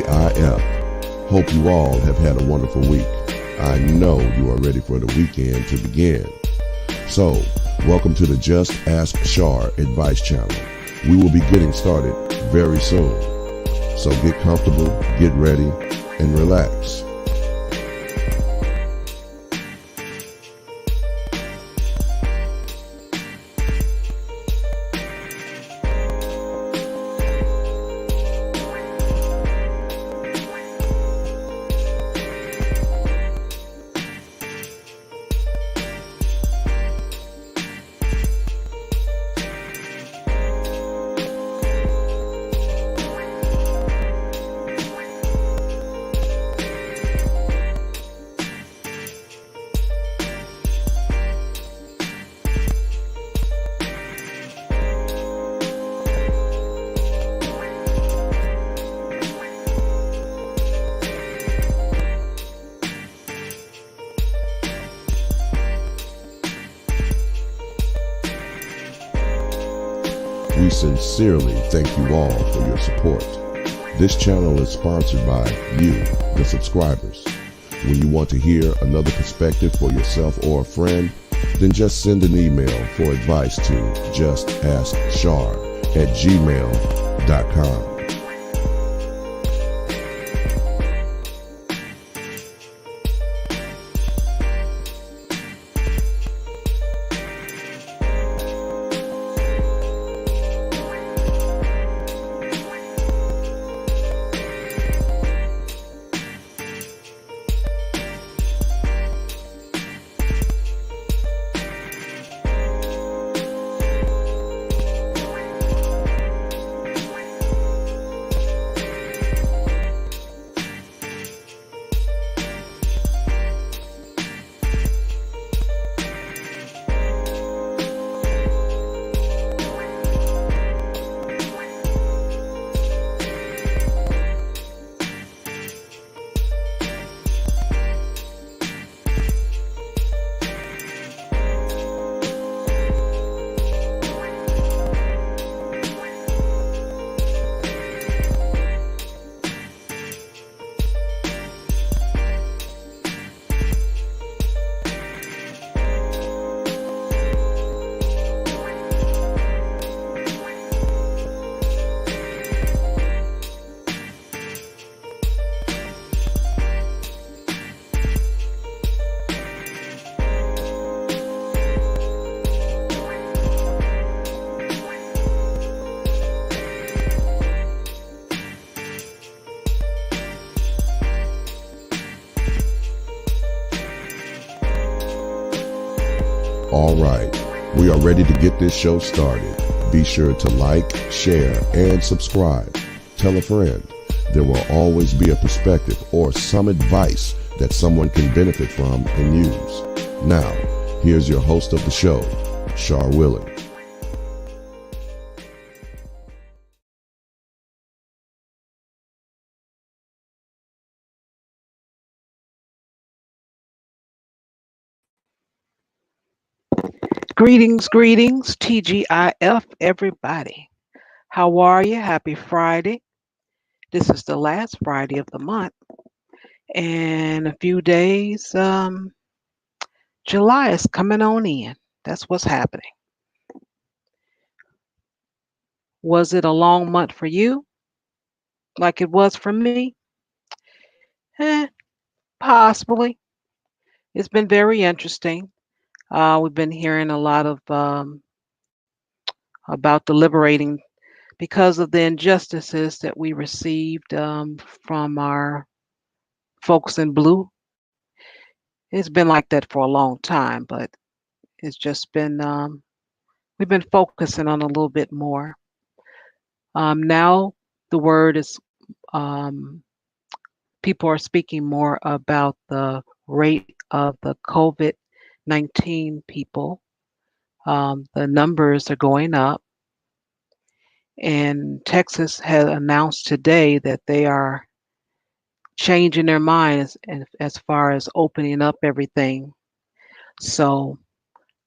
TGIF. Hope you all have had a wonderful week. I know you are ready for the weekend to begin. So, welcome to the Just Ask Char advice channel. We will be getting started very soon. So get comfortable, get ready, and relax. We sincerely thank you all for your support. This channel is sponsored by you, the subscribers. When you want to hear another perspective for yourself or a friend, then just send an email for advice to JustAskChar@gmail.com. All right, we are ready to get this show started. Be sure to like, share, and subscribe. Tell a friend. There will always be a perspective or some advice that someone can benefit from and use. Now, here's your host of the show, Char Willing. Greetings, TGIF, everybody. How are you? Happy Friday. This is the last Friday of the month. And a few days, July is coming on in. That's what's happening. Was it a long month for you, like it was for me? Possibly. It's been very interesting. We've been hearing a lot of about the liberating because of the injustices that we received from our folks in blue. It's been like that for a long time, but it's just been we've been focusing on a little bit more. Now the word is people are speaking more about the rate of the COVID-19 people. The numbers are going up. And Texas had announced today that they are changing their minds as far as opening up everything. So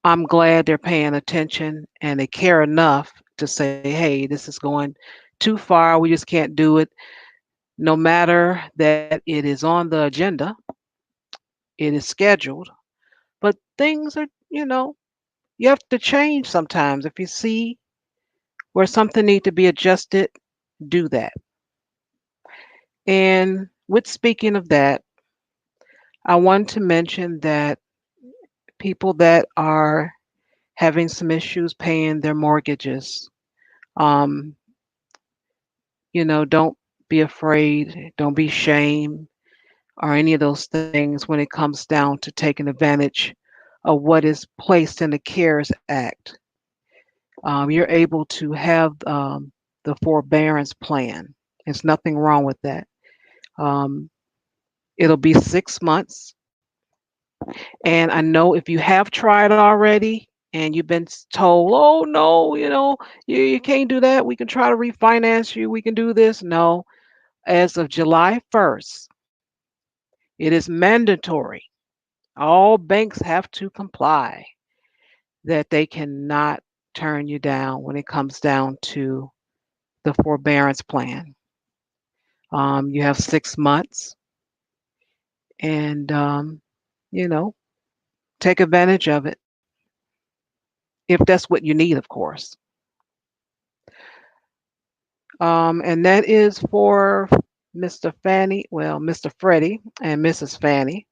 I'm glad they're paying attention and they care enough to say, hey, this is going too far. We just can't do it. No matter that it is on the agenda, it is scheduled, but things are, you have to change sometimes. If you see where something needs to be adjusted, do that. And with speaking of that, I want to mention that people that are having some issues paying their mortgages, um, don't be afraid, don't be shamed, or any of those things when it comes down to taking advantage of what is placed in the CARES Act. You're able to have the forbearance plan. There's nothing wrong with that. Um, it'll be 6 months. And I know if you have tried already and you've been told, oh, no, you can't do that. We can try to refinance you. We can do this. No, as of July 1st, it is mandatory. All banks have to comply that they cannot turn you down when it comes down to the forbearance plan. You have 6 months and, you know, take advantage of it if that's what you need, of course. And that is for Mr. Fanny, well, Mr. Freddie and Mrs. Fanny,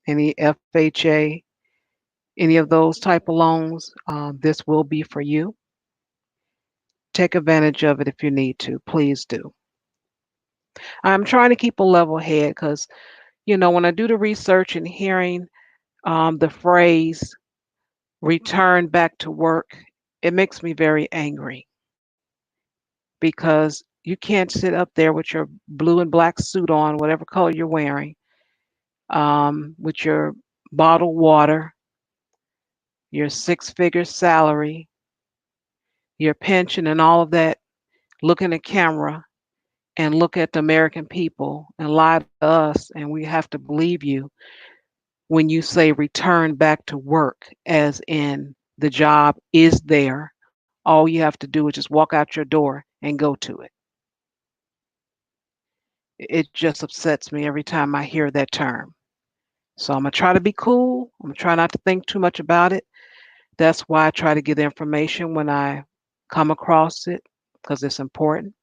any FHA, any of those type of loans. This will be for you. Take advantage of it if you need to. Please do. I'm trying to keep a level head because, when I do the research and hearing the phrase return back to work, it makes me very angry because you can't sit up there with your blue and black suit on, whatever color you're wearing, with your bottled water, your six-figure salary, your pension, and all of that, look in the camera and look at the American people and lie to us, and we have to believe you when you say return back to work, as in the job is there. All you have to do is just walk out your door and go to it. It just upsets me every time I hear that term. So I'm going to try to be cool. I'm going to try not to think too much about it. That's why I try to get information when I come across it because it's important.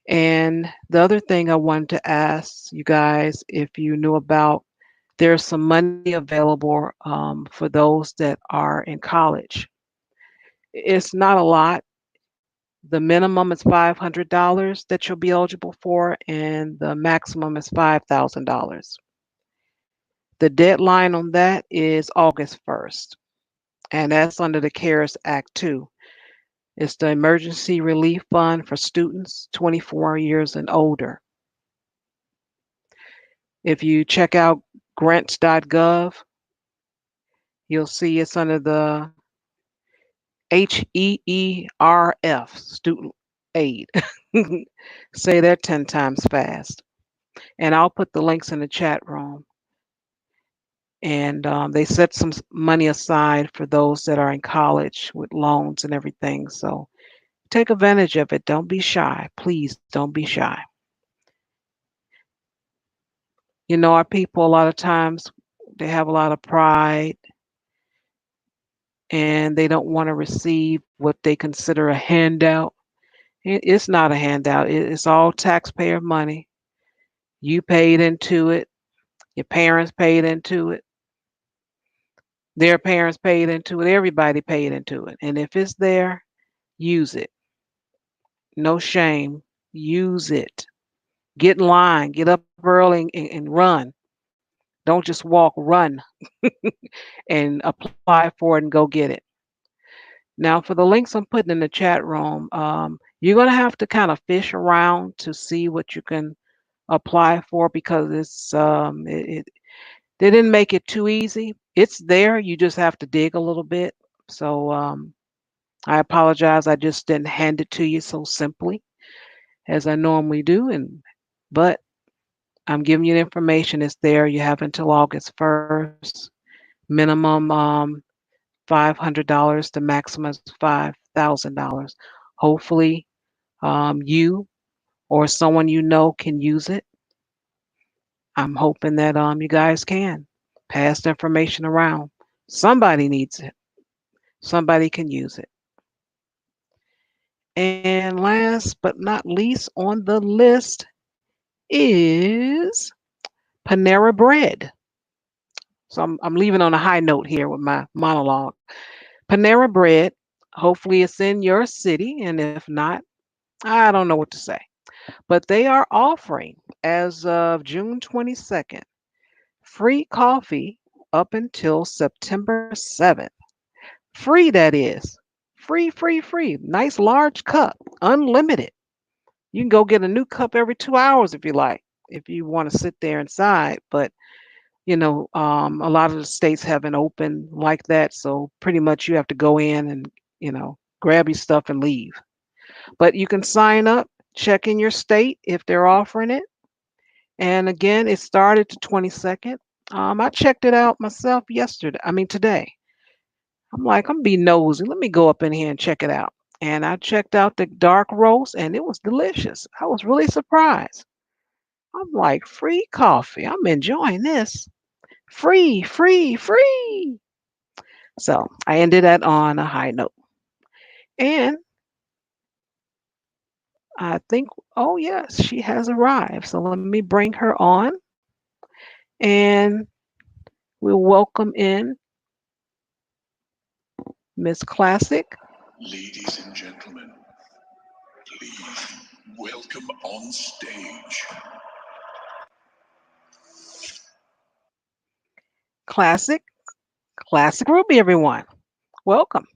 And the other thing I wanted to ask you guys if you knew about, there's some money available for those that are in college. It's not a lot. The minimum is $500 that you'll be eligible for, and the maximum is $5,000. The deadline on that is August 1st, and that's under the CARES Act too. It's the Emergency Relief Fund for students 24 years and older. If you check out grants.gov, you'll see it's under the HEERF, student aid. Say that 10 times fast. And I'll put the links in the chat room. And they set some money aside for those that are in college with loans and everything. So take advantage of it. Don't be shy. Please don't be shy. Our people, a lot of times, they have a lot of pride and they don't want to receive what they consider a handout. It's not a handout, it's all taxpayer money. You paid into it, your parents paid into it, their parents paid into it, everybody paid into it. And if it's there, use it. No shame. Use it. Get in line, get up early and run. Don't just walk, run and apply for it and go get it. Now, for the links I'm putting in the chat room, you're going to have to kind of fish around to see what you can apply for because they didn't make it too easy. It's there. You just have to dig a little bit. So I apologize. I just didn't hand it to you so simply as I normally do. But I'm giving you the information. It's there. You have until August 1st. Minimum $500. The maximum is $5,000. Hopefully, you or someone you know can use it, I'm hoping that you guys can pass the information around. Somebody needs it. Somebody can use it. And last but not least on the list is Panera Bread. So I'm leaving on a high note here with my monologue. Panera Bread, hopefully it's in your city, and if not, I don't know what to say. But they are offering, as of June 22nd, free coffee up until September 7th. Free, that is. Free, free, free. Nice large cup, unlimited. You can go get a new cup every 2 hours if you like, if you want to sit there inside. But a lot of the states haven't opened like that, so pretty much you have to go in and grab your stuff and leave. But you can sign up, check in your state if they're offering it. And again, it started to 22nd. I checked it out myself yesterday. I mean today. I'm like, I'm being nosy. Let me go up in here and check it out. And I checked out the dark roast, and it was delicious. I was really surprised. I'm like, free coffee. I'm enjoying this. Free, free, free. So I ended that on a high note. And I think, oh, yes, she has arrived. So let me bring her on and we'll welcome in Miss Classic. Ladies and gentlemen, please welcome on stage. Classic, Classic Ruby, everyone. Welcome.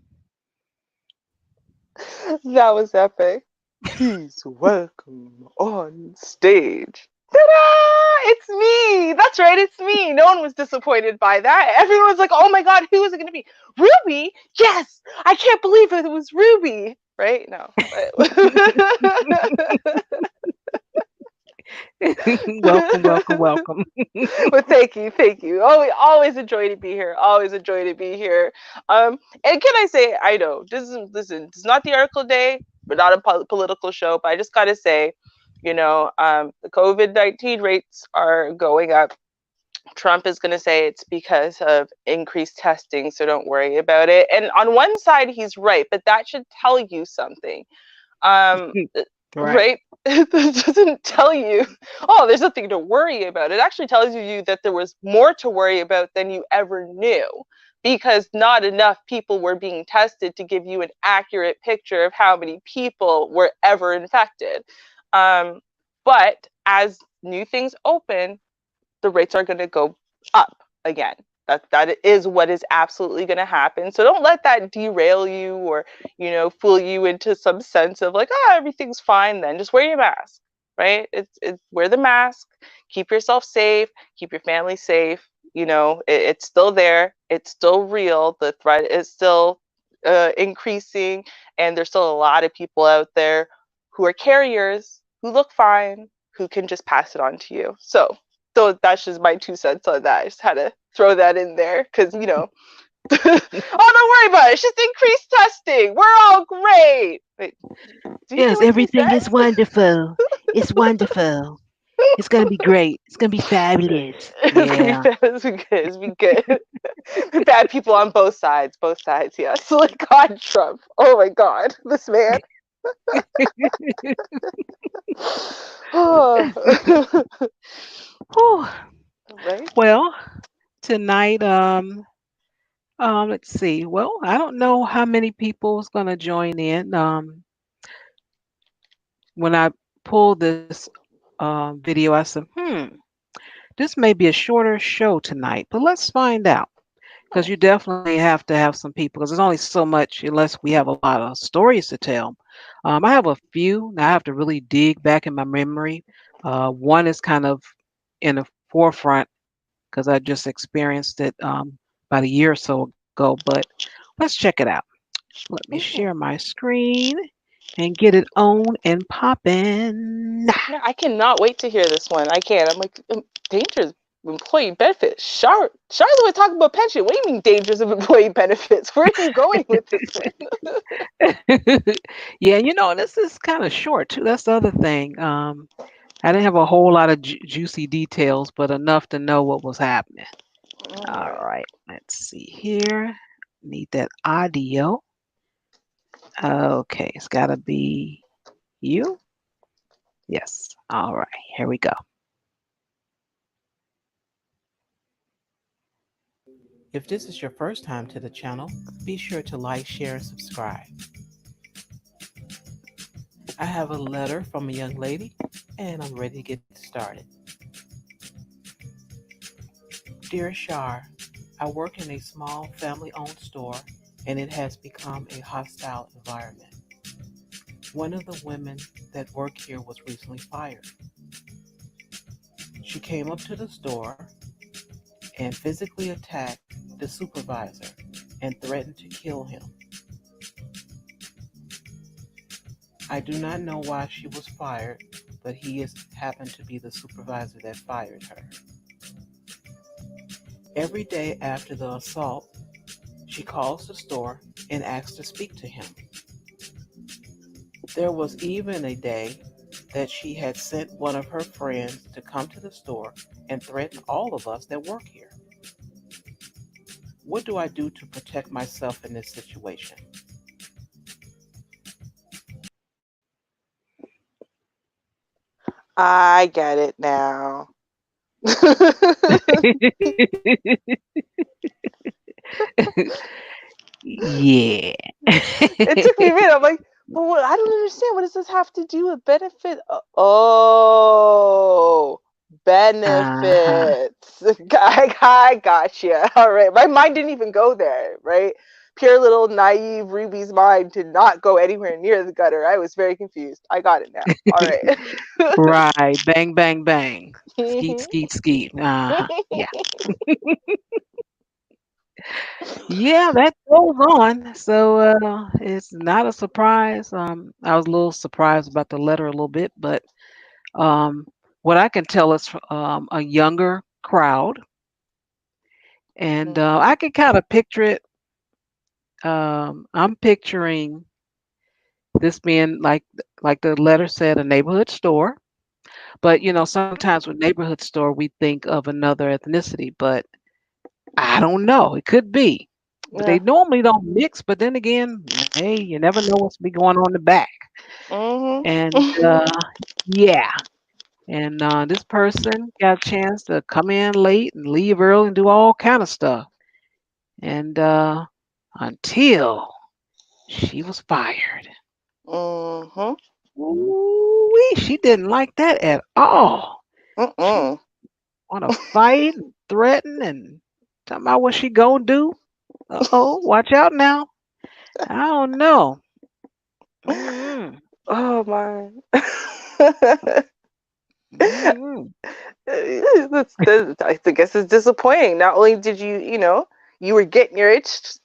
That was epic. Please welcome on stage. Ta-da! It's me. That's right, it's me. No one was disappointed by that. Everyone was like, "Oh my god, who is it going to be? Ruby? Yes! I can't believe it was Ruby." Right? No. Welcome, welcome, welcome. Well, thank you, thank you. Always a joy to be here. Always a joy to be here. And can I say, I know this is listen. It's not the article day. We're not a political show, but I just gotta say, the COVID-19 rates are going up. Trump is going to say it's because of increased testing, so don't worry about it. And on one side, he's right, but that should tell you something. Um, Right. right? It doesn't tell you, oh, there's nothing to worry about. It actually tells you that there was more to worry about than you ever knew, because not enough people were being tested to give you an accurate picture of how many people were ever infected. But as new things open, the rates are going to go up again. That is what is absolutely going to happen. So don't let that derail you or fool you into some sense of like, oh, everything's fine. Then just wear your mask, right? It's wear the mask, keep yourself safe, keep your family safe. It's still there. It's still real. The threat is still increasing, and there's still a lot of people out there who are carriers who look fine, who can just pass it on to you. So that's just my 2 cents on that. I just had to throw that in there because, oh, don't worry about it. It's just increased testing. We're all great. Wait, do you hear Yes, what she everything is said? wonderful. It's wonderful. It's gonna be great. It's gonna be fabulous. It's gonna be Yeah. fast. It's gonna be good. It's gonna be good. Bad people on both sides. Both sides. Yes. Like God, Trump. Oh my God, this man. Oh. Whew. Right. Well, tonight, let's see. Well, I don't know how many people is gonna join in. When I pulled this video, I said, this may be a shorter show tonight, but let's find out. Because you definitely have to have some people, because there's only so much unless we have a lot of stories to tell. I have a few. Now I have to really dig back in my memory. One is kind of in the forefront because I just experienced it about a year or so ago. But let's check it out. Let me share Ooh. my screen and get it on and popping. Yeah, I cannot wait to hear this one. I can't. I'm like, danger. employee benefits. Char's always talking about pension. What do you mean dangers of employee benefits? Where are you going with this one? Yeah, this is kind of short too. That's the other thing. I didn't have a whole lot of juicy details, but enough to know what was happening. All Okay. right, let's see here. Need that audio. Okay, it's got to be you. Yes. All right, here we go. If this is your first time to the channel, be sure to like, share, and subscribe. I have a letter from a young lady, and I'm ready to get started. Dear Shar, I work in a small family-owned store, and it has become a hostile environment. One of the women that work here was recently fired. She came up to the store and physically attacked the supervisor and threatened to kill him. I do not know why she was fired, but he happened to be the supervisor that fired her. Every day after the assault, she calls the store and asks to speak to him. There was even a day that she had sent one of her friends to come to the store and threaten all of us that work here. What do I do to protect myself in this situation? I get it now. Yeah. It took me a minute. I'm like, but what, I don't understand. What does this have to do with benefit? Oh, Uh-huh. benefits. I got you. All right. My mind didn't even go there, right? Pure little naive Ruby's mind did not go anywhere near the gutter. I was very confused. I got it now. All right. Right. Bang, bang, bang. Skeet, skeet, skeet. Uh-huh. Yeah. Yeah, that goes on. So it's not a surprise. I was a little surprised about the letter a little bit, but um, what I can tell is a younger crowd, and I can kind of picture it. I'm picturing this being like the letter said, a neighborhood store. But sometimes with neighborhood store, we think of another ethnicity, but I don't know. It could be. But they Yeah. normally don't mix. But then again, hey, you never know what's be going on in the back. And Mm-hmm. yeah, and this person got a chance to come in late and leave early and do all kind of stuff. And until she was fired. Mm-hmm. Ooh, she didn't like that at all. She Mm-mm. want to fight and threaten and talking about what she gonna do. Uh-oh, watch out now. I don't know. Mm-mm. Oh my. Mm-mm. I guess it's disappointing. Not only did you were getting your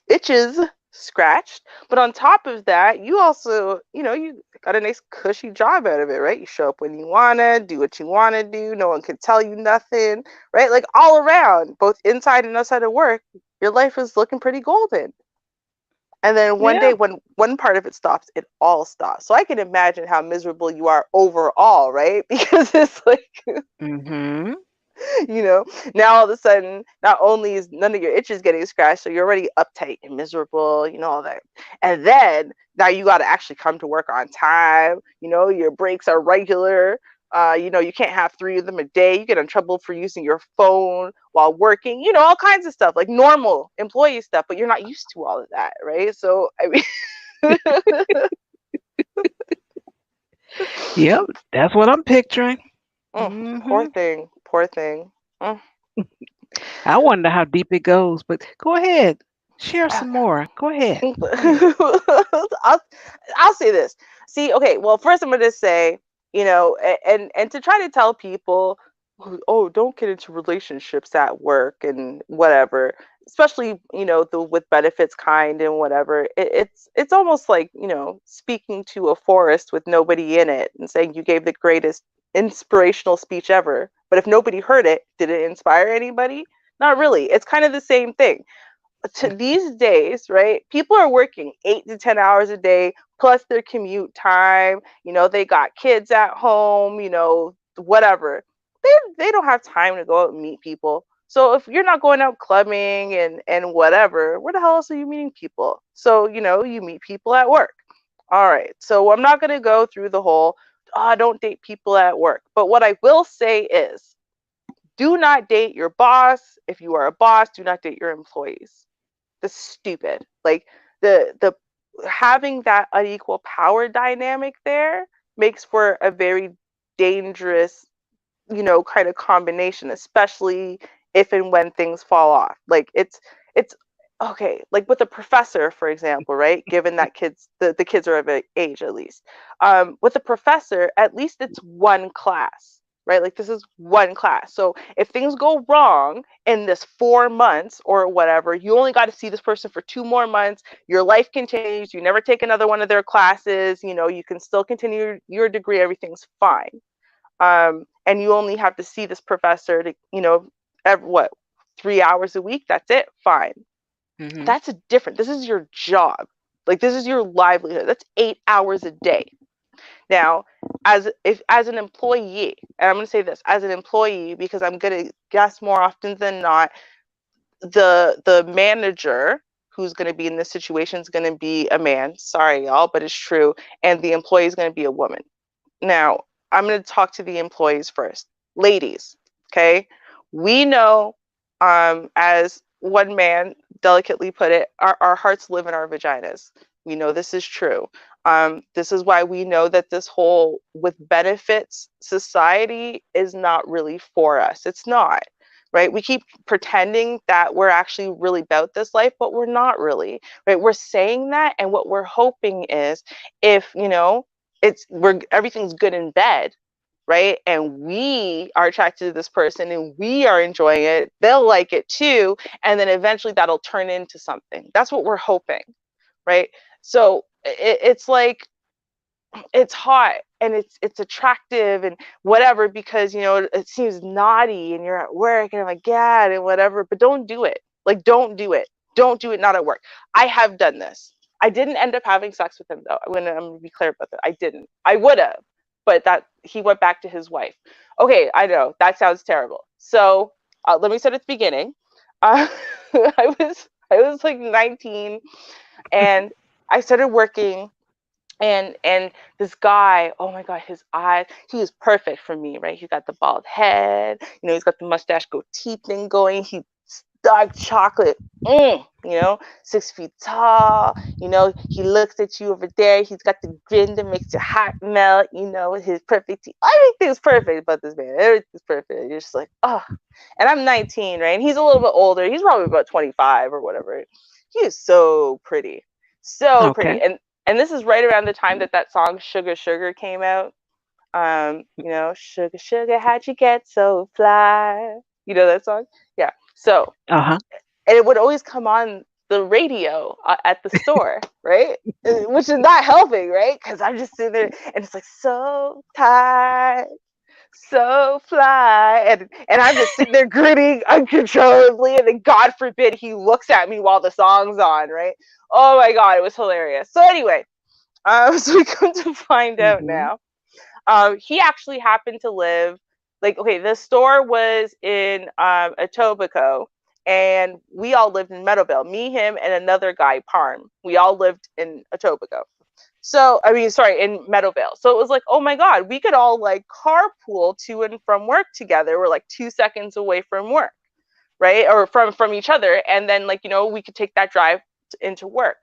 itches scratched, but on top of that, you also, you got a nice cushy job out of it, right? You show up when you wanna, do what you wanna do. No one can tell you nothing, right? Like all around, both inside and outside of work, your life is looking pretty golden. And then one Yeah. day, when one part of it stops, it all stops. So I can imagine how miserable you are overall, right? Because it's like, Mm-hmm. you know, now all of a sudden, not only is none of your itches getting scratched, so you're already uptight and miserable, all that. And then now you got to actually come to work on time. Your breaks are regular. You can't have 3 of them a day. You get in trouble for using your phone while working, all kinds of stuff, like normal employee stuff, but you're not used to all of that, right? So, I mean, Yep. That's what I'm picturing. poor Mm-hmm. thing, poor thing. Mm. I wonder how deep it goes, but go ahead. Share some more. Go ahead. Go ahead. I'll, I'll say this. See, okay, well, first I'm going to say, and to try to tell people, oh, don't get into relationships at work and whatever, especially, the with benefits kind and whatever. It's almost like, speaking to a forest with nobody in it and saying you gave the greatest inspirational speech ever. But if nobody heard it, did it inspire anybody? Not really. It's kind of the same thing. To these days, right? People are working 8 to 10 hours a day plus their commute time. They got kids at home, whatever. They don't have time to go out and meet people. So if you're not going out clubbing and whatever, where the hell else are you meeting people? So, you meet people at work. All right. So I'm not going to go through the whole, don't date people at work. But what I will say is, do not date your boss. If you are a boss, do not date your employees. That's stupid. Like the having that unequal power dynamic there makes for a very dangerous, kind of combination, especially if and when things fall off. Like it's okay, like with a professor, for example, right? Given that the kids are of age at least. With a professor, at least it's one class, right? Like this is one class. So if things go wrong in this 4 months or whatever, you only got to see this person for 2 more months. Your life can change. You never take another one of their classes. You can still continue your degree. Everything's fine. And you only have to see this professor to, every 3 hours a week. That's it. Fine. That's different. This is your job. Like this is your livelihood. That's 8 hours a day. Now, as an employee, and I'm going to say this, as an employee, because I'm going to guess more often than not, the manager who's going to be in this situation is going to be a man. Sorry, y'all, but it's true. And the employee is going to be a woman. Now, I'm going to talk to the employees first. Ladies, okay? We know, as one man delicately put it, our hearts live in our vaginas. We know this is true. This is why we know that this whole with benefits society is not really for us. It's not, right? We keep pretending that we're actually really about this life, but we're not really, right? We're saying that, and what we're hoping is if, everything's good in bed, right? And we are attracted to this person and we are enjoying it, they'll like it too. And then eventually that'll turn into something. That's what we're hoping, right? So it's like, it's hot and it's attractive and whatever, because, it seems naughty and you're at work and I'm like, yeah, and whatever, but don't do it. Like, don't do it. Don't do it, not at work. I have done this. I didn't end up having sex with him though. I'm gonna be clear about that. I didn't. I would have, but that he went back to his wife. Okay, I know that sounds terrible. So let me start at the beginning. I was like 19, and I started working, and this guy, oh my god, his eyes, he was perfect for me, right? He's got the bald head, he's got the mustache goatee thing going. He's dark chocolate, 6 feet tall, he looks at you over there, he's got the grin that makes your heart melt, his perfect teeth. Everything's perfect about this man. Everything's perfect. You're just like, oh. And I'm 19, right? And he's a little bit older. He's probably about 25 or whatever. He is so pretty. So pretty. And this is right around the time that song Sugar Sugar came out. Sugar Sugar, how'd you get so fly? You know that song? Yeah. So, and it would always come on the radio at the store, right? Which is not helping, right? Because I'm just sitting there and it's like, so tight, so fly, and I'm just sitting there grinning uncontrollably, and then God forbid he looks at me while the song's on, right? Oh my god, it was hilarious. So anyway, so we come to find out now, he actually happened to live, like, okay, the store was in Etobicoke, and we all lived in Meadowvale. Me, him, and another guy, Parm. We all lived in Etobicoke. So, in Meadowvale. So it was like, oh my god, we could all like carpool to and from work together. We're like 2 seconds away from work, right? Or from each other. And then we could take that drive into work.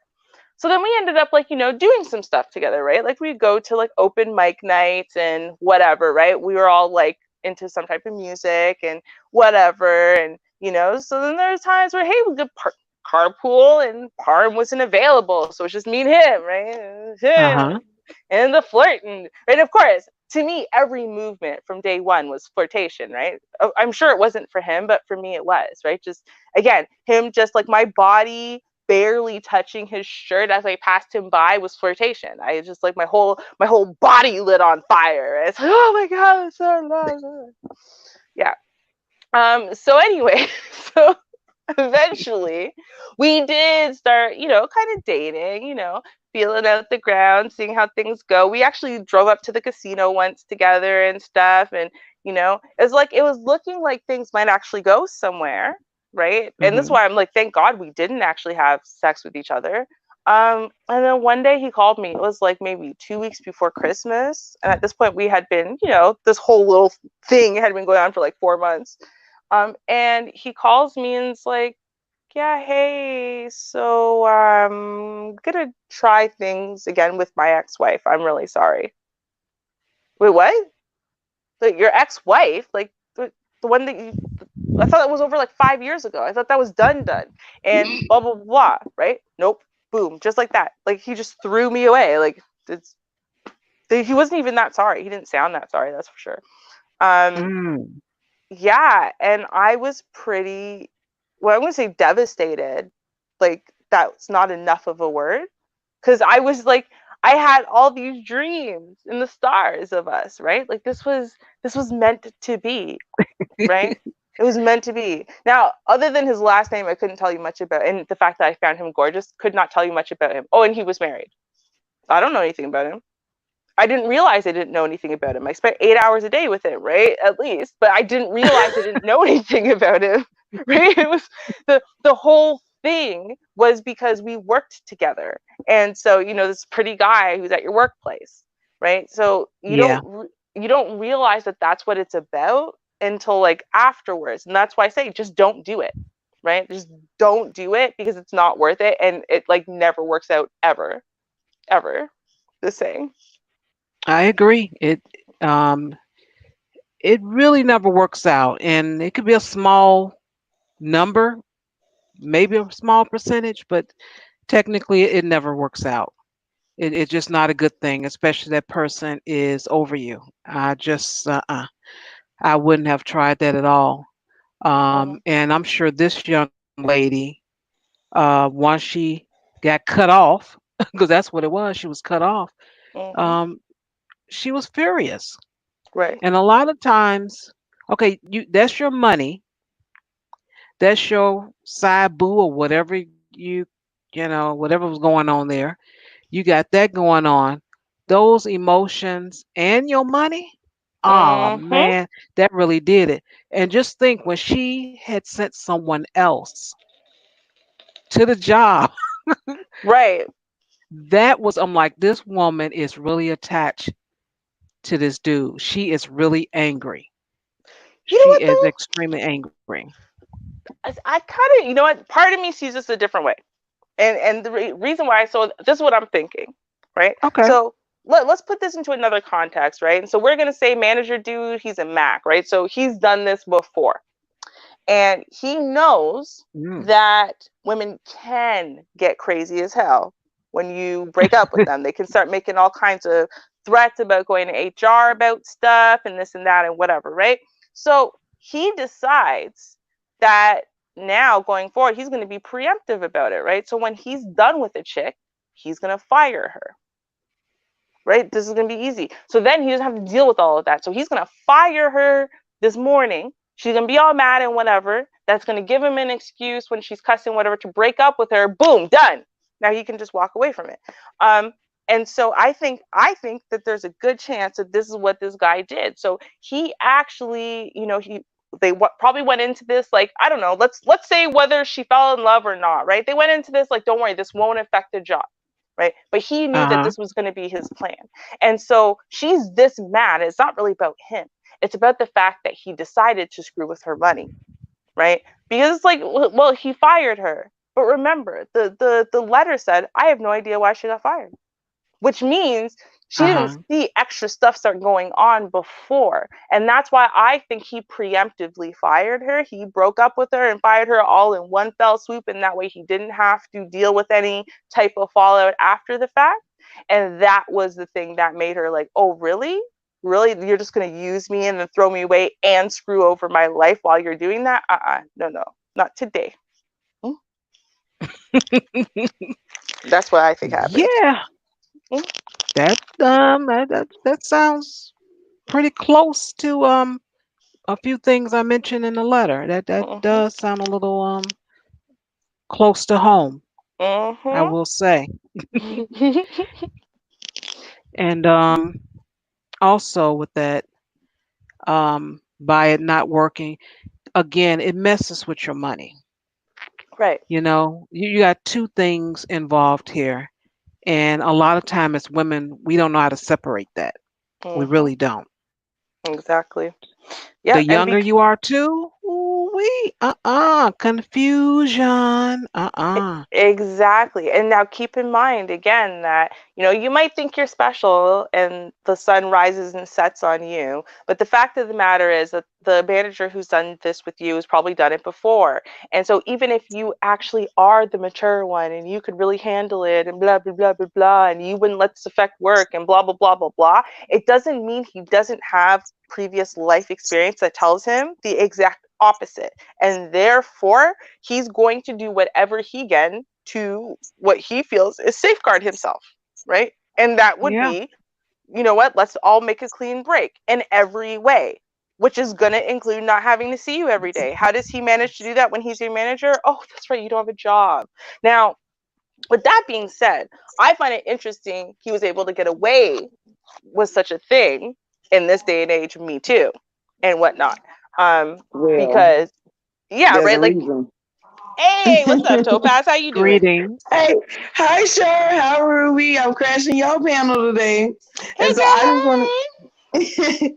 So then we ended up doing some stuff together, right? Like we'd go to like open mic nights and whatever, right? We were all like into some type of music and whatever. And, so then there's times where, hey, we could carpool, and Parm wasn't available. So it's just me and him, right? And the flirting. And of course, to me, every movement from day one was flirtation, right? I'm sure it wasn't for him, but for me it was, right? Just, again, him just like my body barely touching his shirt as I passed him by was flirtation. I just like my whole body lit on fire. It's like, oh my god, it's so love. Yeah. So anyway, so eventually we did start, kind of dating, feeling out the ground, seeing how things go. We actually drove up to the casino once together and stuff. And, it was looking like things might actually go somewhere. Right. And this is why I'm like, thank God we didn't actually have sex with each other. And then one day he called me. It was like maybe 2 weeks before Christmas. And at this point we had been, this whole little thing had been going on for like 4 months. And he calls me and it's like, yeah, hey, so I'm gonna try things again with my ex-wife. I'm really sorry. Wait, what? Like your ex-wife? Like the one that you, I thought that was over like 5 years ago. I thought that was done. And blah, blah, blah, right? Nope. Boom. Just like that. Like he just threw me away. Like he wasn't even that sorry. He didn't sound that sorry, that's for sure. Yeah, and I was pretty, well, I'm gonna say devastated. Like that's not enough of a word, because I was like, I had all these dreams in the stars of us, right? Like this was meant to be, right? It was meant to be. Now, other than his last name, I couldn't tell you much about, and the fact that I found him gorgeous, could not tell you much about him. Oh, and he was married. I don't know anything about him. I didn't realize I didn't know anything about him. I spent 8 hours a day with him, right? At least, but I didn't realize I didn't know anything about him, right? It was the whole thing was because we worked together. And so, this pretty guy who's at your workplace, right? So you don't realize that that's what it's about until like afterwards. And that's why I say just don't do it, right? Just don't do it because it's not worth it. And it like never works out ever, the saying. I agree. It really never works out, and it could be a small number, maybe a small percentage, but technically it never works out. It's just not a good thing, especially that person is over you. I just I wouldn't have tried that at all. And I'm sure this young lady, once she got cut off, because that's what it was, she was cut off. Mm-hmm. Um, she was furious. Right. And a lot of times, okay, that's your money, that's your side boo or whatever whatever was going on there. You got that going on. Those emotions and your money, oh Mm-hmm. man, that really did it. And just think when she had sent someone else to the job, Right. that was, I'm like, this woman is really attached to this dude. She is really angry. You know She what is though? extremely angry. I kind of, part of me sees this a different way. And the reason why, so this is what I'm thinking, right? Okay. So let's put this into another context, right? And so we're going to say manager dude, he's a Mac, right? So he's done this before. And he knows Mm. that women can get crazy as hell when you break up with them. They can start making all kinds of threats about going to HR about stuff and this and that and whatever, right? So he decides that now going forward, he's going to be preemptive about it, right? So when he's done with a chick, he's going to fire her, right? This is going to be easy. So then he doesn't have to deal with all of that. So he's going to fire her this morning. She's going to be all mad and whatever. That's going to give him an excuse when she's cussing, whatever, to break up with her. Boom, done. Now he can just walk away from it. And so I think that there's a good chance that this is what this guy did. So he actually, probably went into this like, I don't know, let's say whether she fell in love or not, right? They went into this like, don't worry, this won't affect the job, right? But he knew that this was going to be his plan. And so she's this mad. It's not really about him. It's about the fact that he decided to screw with her money, right? Because it's like, well, he fired her. But remember, the letter said, I have no idea why she got fired, which means she didn't see extra stuff start going on before. And that's why I think he preemptively fired her. He broke up with her and fired her all in one fell swoop. And that way he didn't have to deal with any type of fallout after the fact. And that was the thing that made her like, oh, really? Really? You're just going to use me and then throw me away and screw over my life while you're doing that? No, not today. That's what I think happened. Yeah, Mm, that sounds pretty close to a few things I mentioned in the letter. That mhm, does sound a little close to home, I mhm. will say. And also with that, by it not working, again, it messes with your money. Right. You got two things involved here. And a lot of time as women, we don't know how to separate that. We Mhm. really don't. Exactly. The Yeah, and younger you are too, we confusion. exactly. And now keep in mind again that, you might think you're special and the sun rises and sets on you, but the fact of the matter is that the manager who's done this with you has probably done it before. And so even if you actually are the mature one and you could really handle it and blah blah blah blah blah and you wouldn't let this affect work and blah blah blah blah blah, it doesn't mean he doesn't have previous life experience that tells him the exact opposite. And therefore, he's going to do whatever he can to what he feels is safeguard himself, right? And that would Yeah, be, you know what, let's all make a clean break in every way, which is going to include not having to see you every day. How does he manage to do that when he's your manager? Oh, that's right, you don't have a job. Now, with that being said, I find it interesting he was able to get away with such a thing in this day and age, me too, and whatnot. Well, Because yeah, there's a right. Like, reason. hey, what's up, Topaz? How you doing? greetings. Hey, hi, Shar. How are we? I'm crashing your panel today. Hey, And so girl. I just want Hey. to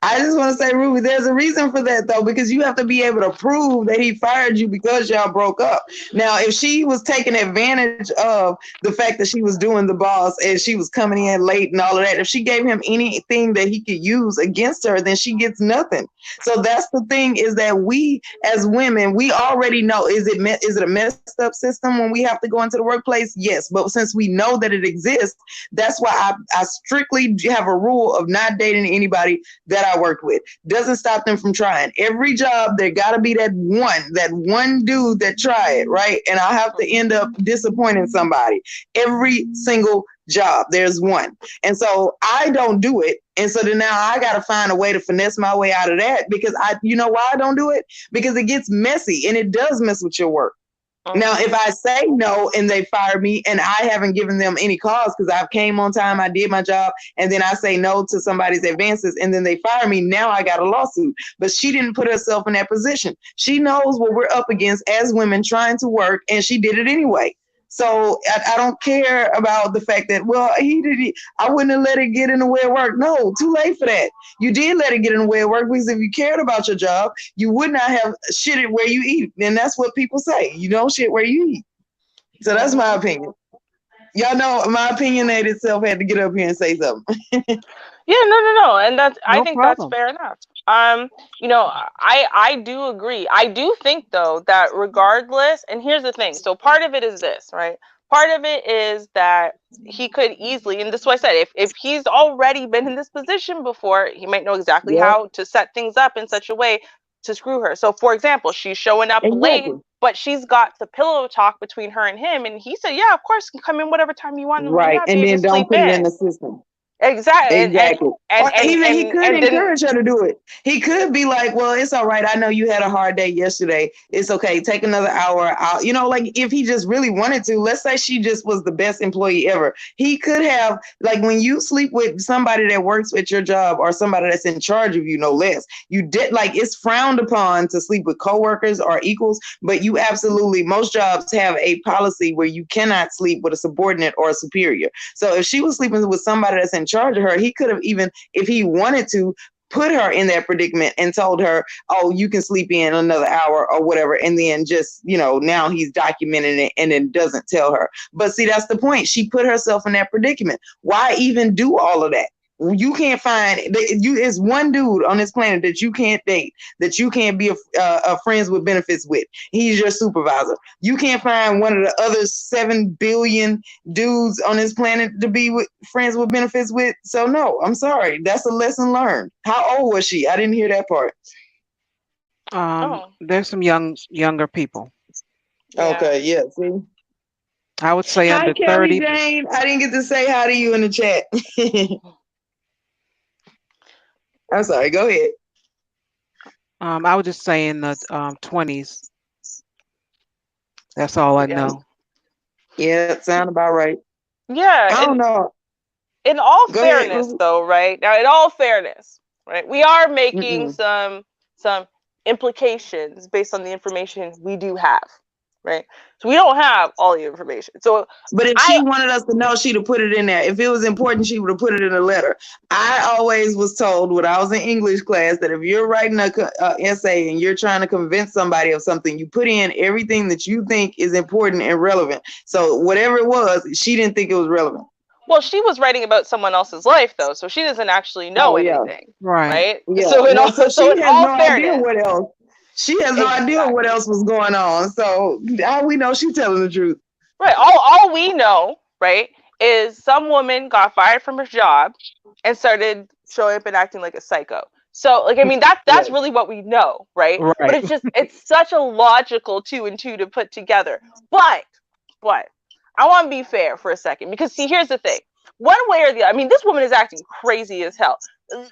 I just want to say, Ruby, there's a reason for that though, because you have to be able to prove that he fired you because y'all broke up. Now, if she was taking advantage of the fact that she was doing the boss and she was coming in late and all of that, if she gave him anything that he could use against her, then she gets nothing. So that's the thing, is that we as women, we already know, is it a messed up system when we have to go into the workplace? Yes. But since we know that it exists, that's why I strictly have a rule of not dating anybody that I worked with. Doesn't stop them from trying. Every job, there got to be that one dude that try it, right? And I have to end up disappointing somebody. Every single job, there's one. And so I don't do it. And so then now I got to find a way to finesse my way out of that, because you know why I don't do it? Because it gets messy and it does mess with your work. Now, if I say no and they fire me and I haven't given them any cause because I've came on time, I did my job, and then I say no to somebody's advances and then they fire me, now I got a lawsuit. But she didn't put herself in that position. She knows what we're up against as women trying to work, and she did it anyway. So I don't care about the fact that, well, he did it. I wouldn't have let it get in the way of work. No, too late for that. You did let it get in the way of work, because if you cared about your job, you would not have shitted where you eat. And that's what people say. You don't shit where you eat. So that's my opinion. Y'all know my opinionated self had to get up here and say something. Yeah, no, no, no, and I No think that's problem. fair enough. I do agree. I do think though that regardless, and here's the thing. So part of it is this, right? Part of it is that he could easily, and this is what I said, if he's already been in this position before, he might know exactly Yep, how to set things up in such a way to screw her. So for example, she's showing up late, exactly. but she's got the pillow talk between her and him, and he said, "Yeah, of course, you can come in whatever time you want, and you Right. not be And able then to don't sleep put it in in." the system. Exactly, Exactly. Or even he could and then encourage her to do it. He could be like, well, it's all right. I know you had a hard day yesterday. It's okay. Take another hour out. Like if he just really wanted to, let's say she just was the best employee ever. He could have, like, when you sleep with somebody that works at your job or somebody that's in charge of you, no less, you did, like, it's frowned upon to sleep with coworkers or equals, but you absolutely, most jobs have a policy where you cannot sleep with a subordinate or a superior. So if she was sleeping with somebody that's in charge of her, he could have, even if he wanted to, put her in that predicament and told her, oh, you can sleep in another hour or whatever. And then just, now he's documenting it and then doesn't tell her. But see, that's the point. She put herself in that predicament. Why even do all of that? You can't find you. It's one dude on this planet that you can't date, that you can't be a friends with benefits with. He's your supervisor. You can't find one of the other 7 billion dudes on this planet to be friends with benefits with. So no, I'm sorry. That's a lesson learned. How old was she? I didn't hear that part. oh, There's some younger people. Yeah. Okay, yeah. See. I would say Hi, under Kelly 30. Jane. I didn't get to say hi to you in the chat. I'm sorry. Go ahead. I would just say in the 20s. That's all I Yeah, know. yeah, sound about right. Yeah, I don't and know. in all Go ahead, fairness, Ruby. though, right now, in all fairness, right, we are making Mm-mm. some implications based on the information we do have, right? So we don't have all the information. So But if I she wanted us to know, she'd have put it in there. If it was important, she would have put it in a letter. I always was told when I was in English class that if you're writing a essay and you're trying to convince somebody of something, you put in everything that you think is important and relevant. So whatever it was, she didn't think it was relevant. well, she was writing about someone else's life though, so she doesn't actually know Oh yeah, anything, Right. right? yeah. So in Well, so so in she has all no idea fairness, what else. She has no idea what exactly. else was going on. So how we know she's telling the truth? Right. All we know, right, is some woman got fired from her job and started showing up and acting like a psycho. So like I mean that's Right. really what we know, right? But Right. it's such a logical two and two to put together. But I want to be fair for a second because see here's the thing. One way or the other, I mean this woman is acting crazy as hell.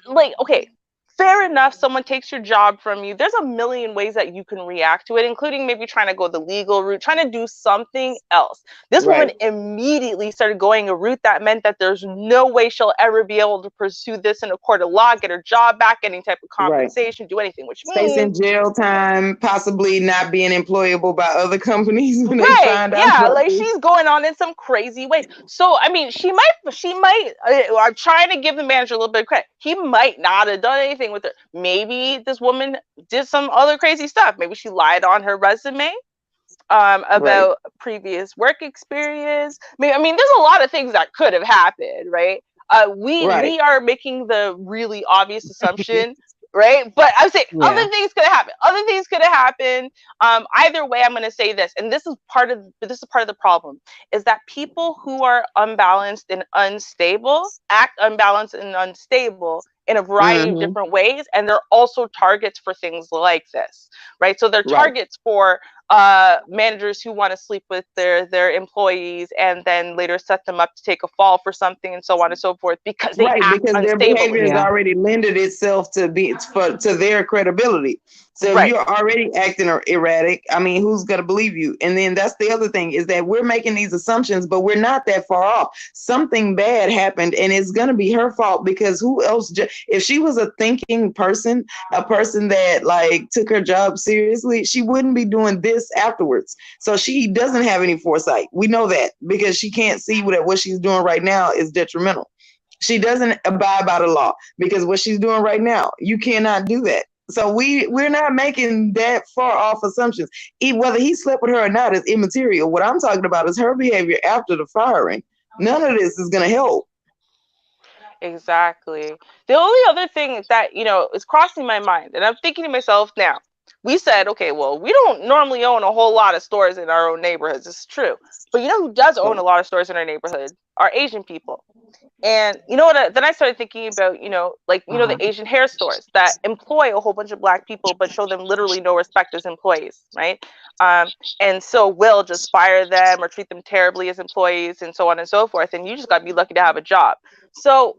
Like okay, fair enough, someone takes your job from you. There's a million ways that you can react to it, including maybe trying to go the legal route, trying to do something else. This woman Right. immediately started going a route that meant that there's no way she'll ever be able to pursue this in a court of law, get her job back, any type of Right. compensation, do anything, which Facing means jail time, possibly not being employable by other companies when they right, find out yeah, about like this. she's going on in some crazy ways. So I mean, she might. I'm trying to give the manager a little bit of credit. He might not have done anything with her. Maybe this woman did some other crazy stuff. Maybe she lied on her resume Right. about previous work experience. I mean, there's a lot of things that could have happened, right? Right. We are making the really obvious assumption, right? But I'm saying Yeah. other things could have happened. Other things could have happened. Either way, I'm going to say this, and this is part of the problem, is that people who are unbalanced and unstable act unbalanced and unstable in a variety of Mm-hmm. different ways, and they're also targets for things like this, right? So they're Right. targets for managers who want to sleep with their employees and then later set them up to take a fall for something and so on and so forth because they Right, act because their behavior unstably. has Yeah. already lended itself to their credibility. So if Right. you're already acting erratic, I mean, who's going to believe you? And then that's the other thing is that we're making these assumptions, but we're not that far off. Something bad happened, and it's going to be her fault because who else? If she was a thinking person, a person that like took her job seriously, she wouldn't be doing this afterwards. So she doesn't have any foresight. We know that because she can't see what she's doing right now is detrimental. She doesn't abide by the law because what she's doing right now, you cannot do that. So we're not making that far off assumptions. Whether he slept with her or not is immaterial. What I'm talking about is her behavior after the firing. None of this is going to help. Exactly. The only other thing that, is crossing my mind, and I'm thinking to myself now, we said, okay, well, we don't normally own a whole lot of stores in our own neighborhoods. It's true. But you know who does own a lot of stores in our neighborhood? Are Asian people. And you know what? Then I started thinking about, the Asian hair stores that employ a whole bunch of black people, but show them literally no respect as employees, right? And so will just fire them or treat them terribly as employees and so on and so forth. And you just got to be lucky to have a job. So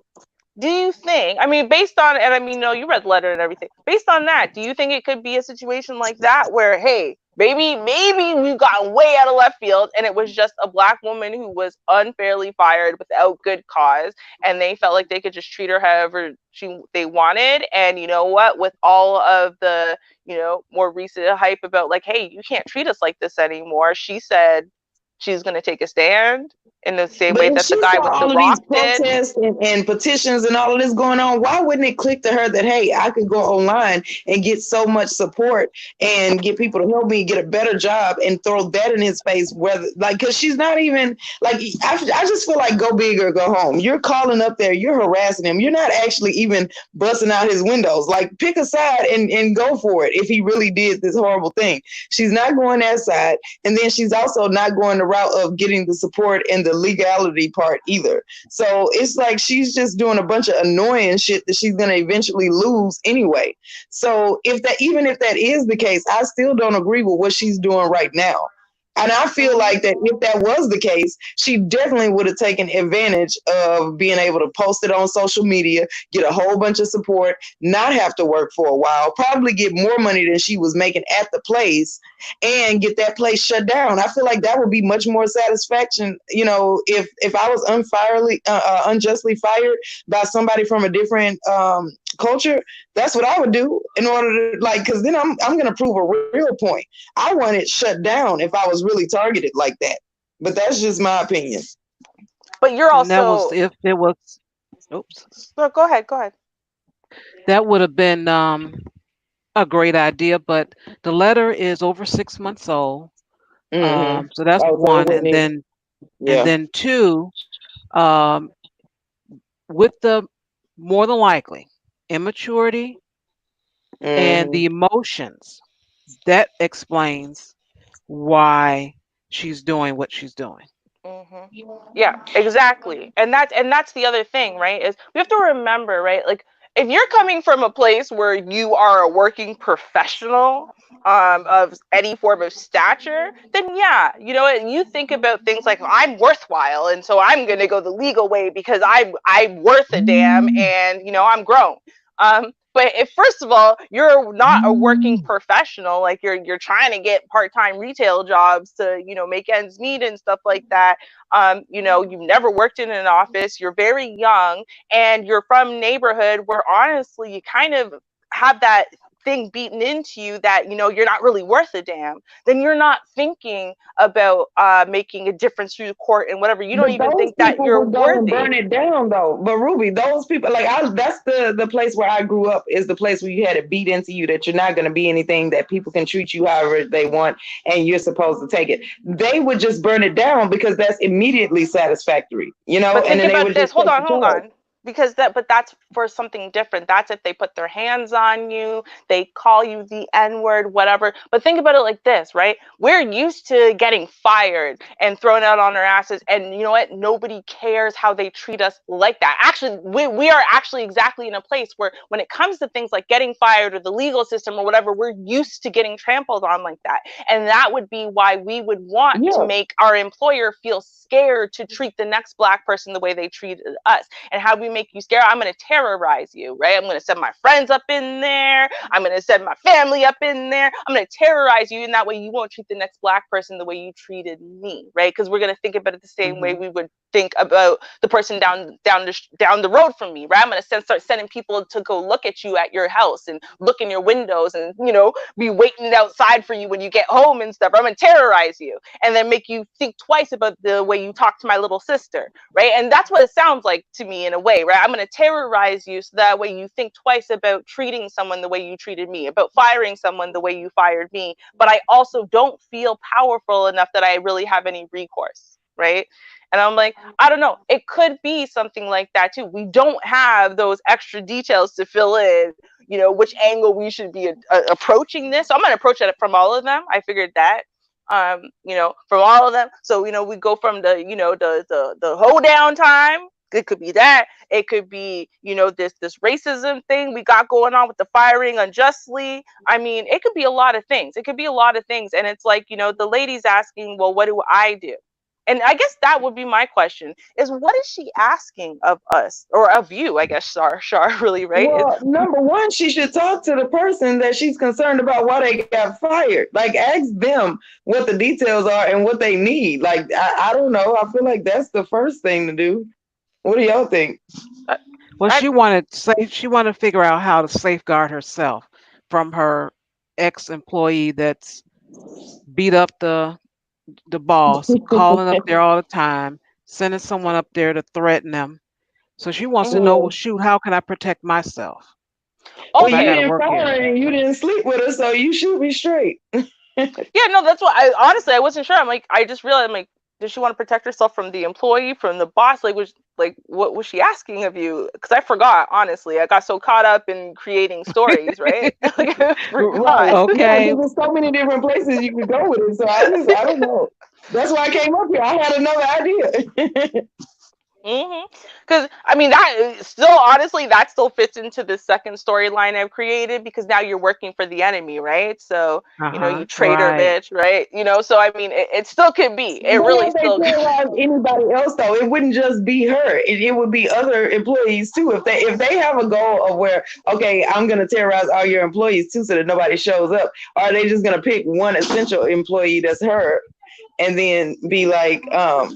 do you think, I mean, based on, and I mean, no, you read the letter and everything. Based on that, do you think it could be a situation like that where, hey, maybe we've gotten way out of left field and it was just a black woman who was unfairly fired without good cause, and they felt like they could just treat her however they wanted? And you know what? With all of the, more recent hype about like, hey, you can't treat us like this anymore, she said she's going to take a stand in the same But way if that the she guy saw with The all of these Rock did. protests and petitions and all of this going on, why wouldn't it click to her that, hey, I could go online and get so much support and get people to help me get a better job and throw that in his face? Whether because she's not even like, I just feel like go big or go home. You're calling up there, you're harassing him. You're not actually even busting out his windows. Like pick a side and go for it if he really did this horrible thing. She's not going that side. And then she's also not going the route of getting the support and the legality part either. So it's like she's just doing a bunch of annoying shit that she's going to eventually lose anyway. So even if that is the case, I still don't agree with what she's doing right now. And I feel Mhm. like that if that was the case, she definitely would have taken advantage of being able to post it on social media, get a whole bunch of support, not have to work for a while, probably get more money than she was making at the place, and get that place shut down. I feel like that would be much more satisfaction. If I was unjustly fired by somebody from a different culture, that's what I would do in order to because then I'm gonna prove a real point. I want it shut down if I was really targeted like that. But that's just my opinion. But you're And that was also if it was. Oops. no, go ahead, go ahead. That would have been a great idea, but the letter is over 6 months old. Mm-hmm. So that's Oh, so it one, wouldn't even. and Yeah. then two, um, with the more than likely immaturity and Mm-hmm. the emotions, that explains why she's doing what she's doing. Hmm. Yeah, exactly. And that's the other thing, right? Is we have to remember, right? Like if you're coming from a place where you are a working professional of any form of stature, then yeah, you think about things like I'm worthwhile, and so I'm gonna go the legal way because I'm worth a damn, and I'm grown. But if first of all you're not a working professional, like you're trying to get part-time retail jobs to make ends meet and stuff like that, you've never worked in an office, you're very young, and you're from a neighborhood where honestly you kind of have that thing beaten into you that you're not really worth a damn, then you're not thinking about making a difference through the court and whatever. You don't But even those think that people you're would go and worthy. burn it down, though. But Ruby, those people, that's the place where I grew up. Is the place where you had it beat into you that you're not going to be anything, that people can treat you however they want, and you're supposed to take it. They would just burn it down because that's immediately satisfactory, But and think then they about would this. just Hold take on, the hold charge. on. But that's for something different. That's if they put their hands on you, they call you the N-word, whatever. But think about it like this, right? We're used to getting fired and thrown out on our asses. And you know what? Nobody cares how they treat us like that. Actually, we are actually exactly in a place where when it comes to things like getting fired or the legal system or whatever, we're used to getting trampled on like that. And that would be why we would want to Yeah. make our employer feel scared to treat the next black person the way they treated us. And how we make you scared? I'm going to terrorize you, right? I'm going to send my friends up in there. I'm going to send my family up in there. I'm going to terrorize you, and that way you won't treat the next black person the way you treated me, right? Because we're going to think about it the same way Mm-hmm. we would think about the person down the road from me, right? I'm going to start sending people to go look at you at your house and look in your windows and be waiting outside for you when you get home and stuff. I'm going to terrorize you and then make you think twice about the way you talk to my little sister, right? And that's what it sounds like to me in a way, right? I'm going to terrorize you so that way you think twice about treating someone the way you treated me, about firing someone the way you fired me. But I also don't feel powerful enough that I really have any recourse, right? And I'm like, I don't know. It could be something like that too. We don't have those extra details to fill in, which angle we should be approaching this. So I'm going to approach it from all of them. I figured that from all of them. So, we go from the hold down time. It could be that. It could be, this racism thing we got going on with the firing unjustly. I mean, it could be a lot of things. It could be a lot of things. And it's like, the lady's asking, well, what do I do? And I guess that would be my question: is what is she asking of us or of you? I guess Shar really, right? Well, number one, she should talk to the person that she's concerned about why they got fired. Like, ask them what the details are and what they need. Like, I don't know. I feel like that's the first thing to do. What do y'all think? Uh, Well, I, she wanted to figure out how to safeguard herself from her ex-employee that's beat up the boss, calling up there all the time, sending someone up there to threaten them. So she wants to mhm. know, well, Well, shoot, how can I protect myself well, if I you got Okay. to didn't work fire here? her and you didn't sleep with her, so you should be straight. Yeah, no, that's what I honestly I wasn't sure. I'm like, I just realized, I'm like, does she want to protect herself from the employee, from the boss? What was she asking of you? Because I forgot, honestly. I got so caught up in creating stories, right? Like I Right. forgot. Yeah, Okay. because there's so many different places you could go with it. So I don't know. That's why I came up here. I had another idea. Because I mean, that still, honestly, that still fits into the second storyline I've created, because now you're working for the enemy, right? So, you traitor Right. bitch, right? So I mean, it still could be. It But really if they still could. terrorize anybody else, though, it wouldn't just be her. It would be other employees too. If they have a goal of where, okay, I'm gonna terrorize all your employees too, so that nobody shows up, or are they just gonna pick one essential employee that's her, and then be like, well,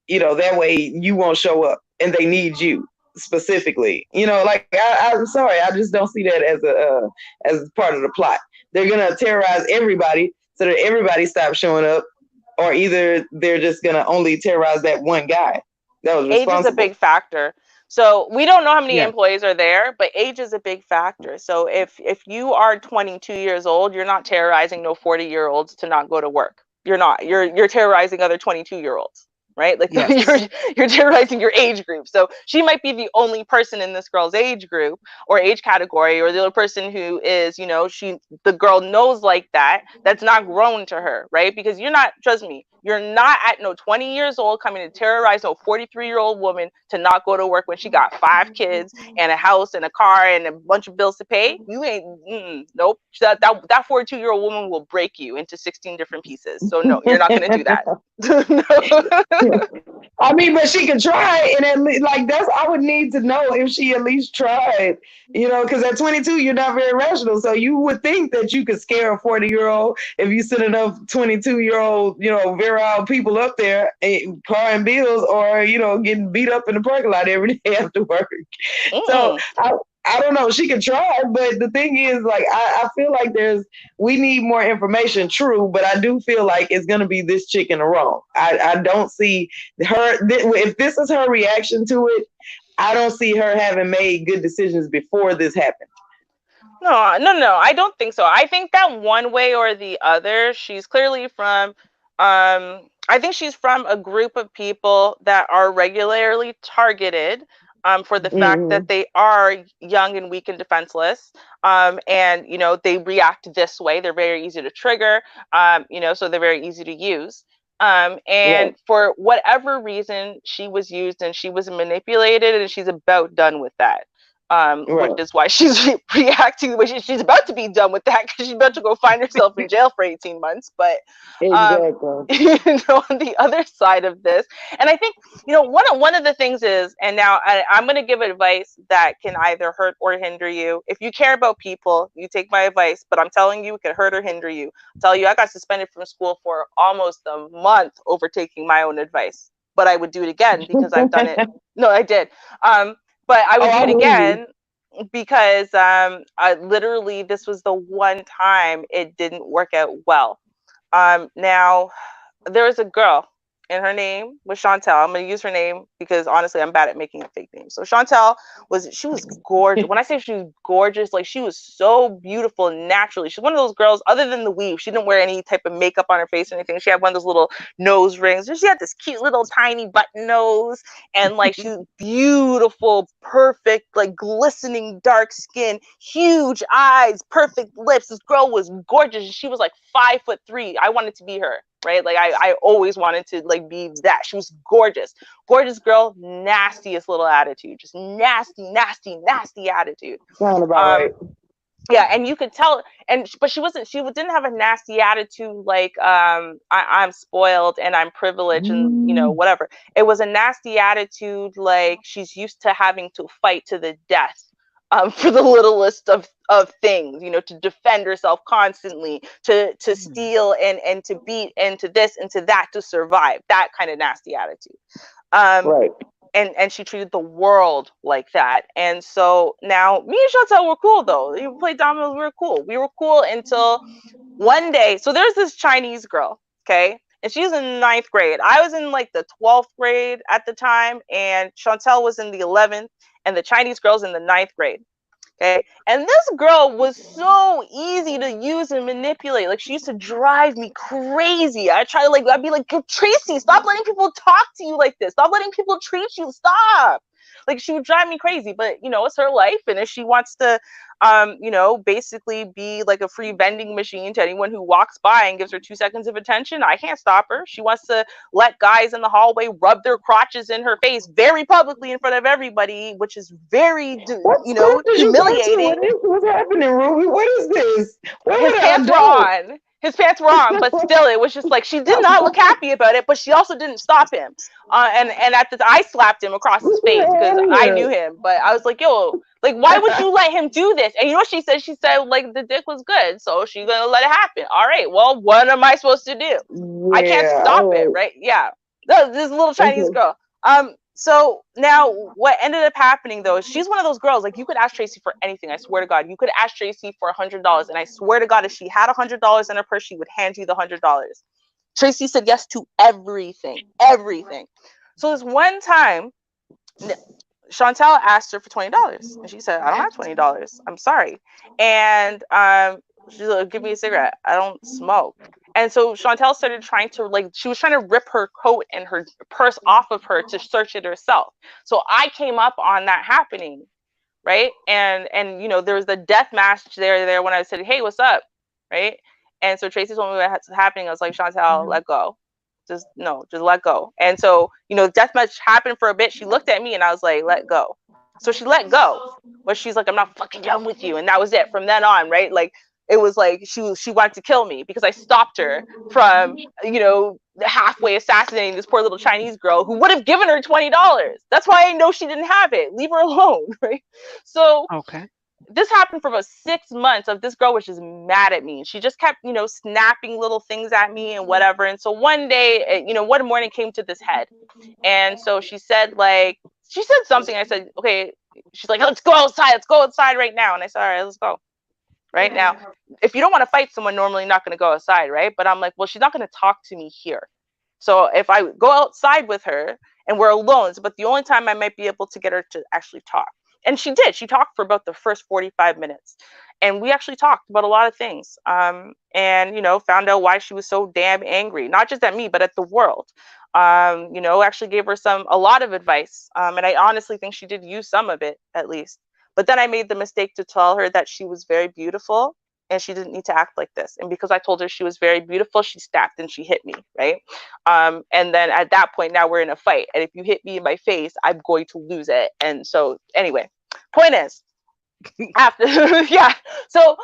that way you won't show up, and they need you specifically. Like I'm sorry, I just don't see that as part of the plot. They're gonna terrorize everybody so that everybody stops showing up, or either they're just gonna only terrorize that one guy that was Age is a responsible. big factor. So we don't know how many Yeah. employees are there, but age is a big factor. So if you are 22 years old, you're not terrorizing no 40-year-olds to not go to work. You're not. You're terrorizing other 22-year-olds, right? Like Yes. you're terrorizing your age group. So she might be the only person in this girl's age group or age category, or the other person who is, the girl knows like that, that's not grown to her, right? Because you're not, trust me, you're not at no 20 years old coming to terrorize no 43-year-old woman to not go to work when she got 5 kids and a house and a car and a bunch of bills to pay. You ain't, nope. That 42-year-old woman will break you into 16 different pieces. So no, you're not going to do that. No. I mean, but she could try, and at least, like, that's, I would need to know if she at least tried, because at 22 you're not very rational. So you would think that you could scare a 40-year-old if you send enough 22-year-old, virile people up there, carrying bills, or getting beat up in the parking lot every day after work. So I don't know. She could try, but the thing is, like, I feel like we need more information, true, but I do feel like it's going to be this chick in the wrong. I don't see her, if this is her reaction to it, I don't see her having made good decisions before this happened. No, I don't think so. I think that one way or the other, she's clearly from, I think she's from a group of people that are regularly targeted for the fact that they are young and weak and defenseless. And, they react this way. They're very easy to trigger, so they're very easy to use. And Right. for whatever reason, she was used and she was manipulated, and she's about done with that. Which Right. is why she's reacting the way she's about to be done with that, because she's about to go find herself in jail for 18 months. But Exactly. on the other side of this, and I think, one of the things is, and now I'm going to give advice that can either hurt or hinder you. If you care about people, you take my advice, but I'm telling you, it could hurt or hinder you. I'll tell you, I got suspended from school for almost a month over taking my own advice, but I would do it again because I've done it. No, I did. But I would do I it believe you. again because I literally, this was the one time it didn't work out well. Now, there was a girl, and her name was Chantel. I'm going to use her name because honestly, I'm bad at making up fake names. So Chantel she was gorgeous. When I say she was gorgeous, like, she was so beautiful naturally. She's one of those girls, other than the weave, she didn't wear any type of makeup on her face or anything. She had one of those little nose rings. She had this cute little tiny button nose, and like, she's beautiful, perfect, like glistening dark skin, huge eyes, perfect lips. This girl was gorgeous. She was like 5'3". I wanted to be her. Right? Like, I always wanted to like be that. She was gorgeous. Gorgeous girl, nastiest little attitude. Just nasty, nasty, nasty attitude. Sound about right. Yeah, and you could tell, but she didn't have a nasty attitude like I'm spoiled and I'm privileged and whatever. It was a nasty attitude like she's used to having to fight to the death for the littlest of things, to defend herself constantly, to steal and to beat and to this and to that to survive. That kind of nasty attitude. Right. And she treated the world like that. And so now me and Chantel were cool though. We played dominoes, we were cool. We were cool until one day. So there's this Chinese girl, okay? And she was in ninth grade. I was in like the 12th grade at the time, and Chantel was in the 11th, and the Chinese girl's in the ninth grade. Okay. And this girl was so easy to use and manipulate. Like, she used to drive me crazy. I'd be like, Tracy, stop letting people talk to you like this. Stop letting people treat you. Stop. Like, she would drive me crazy, but you know, it's her life. And if she wants to, you know, basically be like a free vending machine to anyone who walks by and gives her 2 seconds of attention, I can't stop her. She wants to let guys in the hallway rub their crotches in her face very publicly in front of everybody, which is very, What you know, script did you go to humiliating. when this was happening, Ruby? What is this? What His are pants were adults? on. His pants were on, but still, it was just like, she did not look happy about it, but she also didn't stop him. And at the I slapped him across his face because I knew him. But I was like, yo, like, why would you let him do this? And you know what she said? She said, like, the dick was good, so she's gonna let it happen. All right, well, what am I supposed to do? I can't stop it, right? Yeah. This little Chinese girl. So now what ended up happening though is she's one of those girls, like, you could ask Tracy for anything. I swear to God, you could ask Tracy for $100, and I swear to God, if she had $100 in her purse, she would hand you the $100. Tracy said yes to everything. So this one time, Chantel asked her for $20, and she said, I don't have $20. I'm sorry. And she's like, give me a cigarette. I don't smoke. And so Chantel started trying to, like, she was trying to rip her coat and her purse off of her to search it herself. So I came up on that happening, right? And you know, there was the death match there when I said, hey, what's up, right? And so Tracy told me what's happening. I was like, Chantel, let go. Just let go. And so, you know, death match happened for a bit. She looked at me and I was like, let go. So she let go, but she's like, I'm not fucking done with you. And that was it from then on, right? Like, it was like she wanted to kill me because I stopped her from, you know, halfway assassinating this poor little Chinese girl who would have given her $20. That's why I know she didn't have it. Leave her alone, right? So Okay. this happened for about 6 months of this girl was just mad at me. She just kept, you know, snapping little things at me and whatever. And so one day, you know, one morning came to this head. And so she said something. I said, okay. She's like, let's go outside. Let's go outside right now. And I said, all right, let's go. Right now, if you don't want to fight someone, normally you're not going to go outside, right? But I'm like, well, she's not going to talk to me here. So if I go outside with her and we're alone, but the only time I might be able to get her to actually talk. And she did. She talked for about the first 45 minutes. And we actually talked about a lot of things. And, you know, found out why she was so damn angry, not just at me, but at the world. You know, actually gave her a lot of advice. And I honestly think she did use some of it, at least. But then I made the mistake to tell her that she was very beautiful and she didn't need to act like this. And because I told her she was very beautiful, she snapped and she hit me, right? And then at that point, now we're in a fight. And if you hit me in my face, I'm going to lose it. And so anyway, point is, after, yeah. So,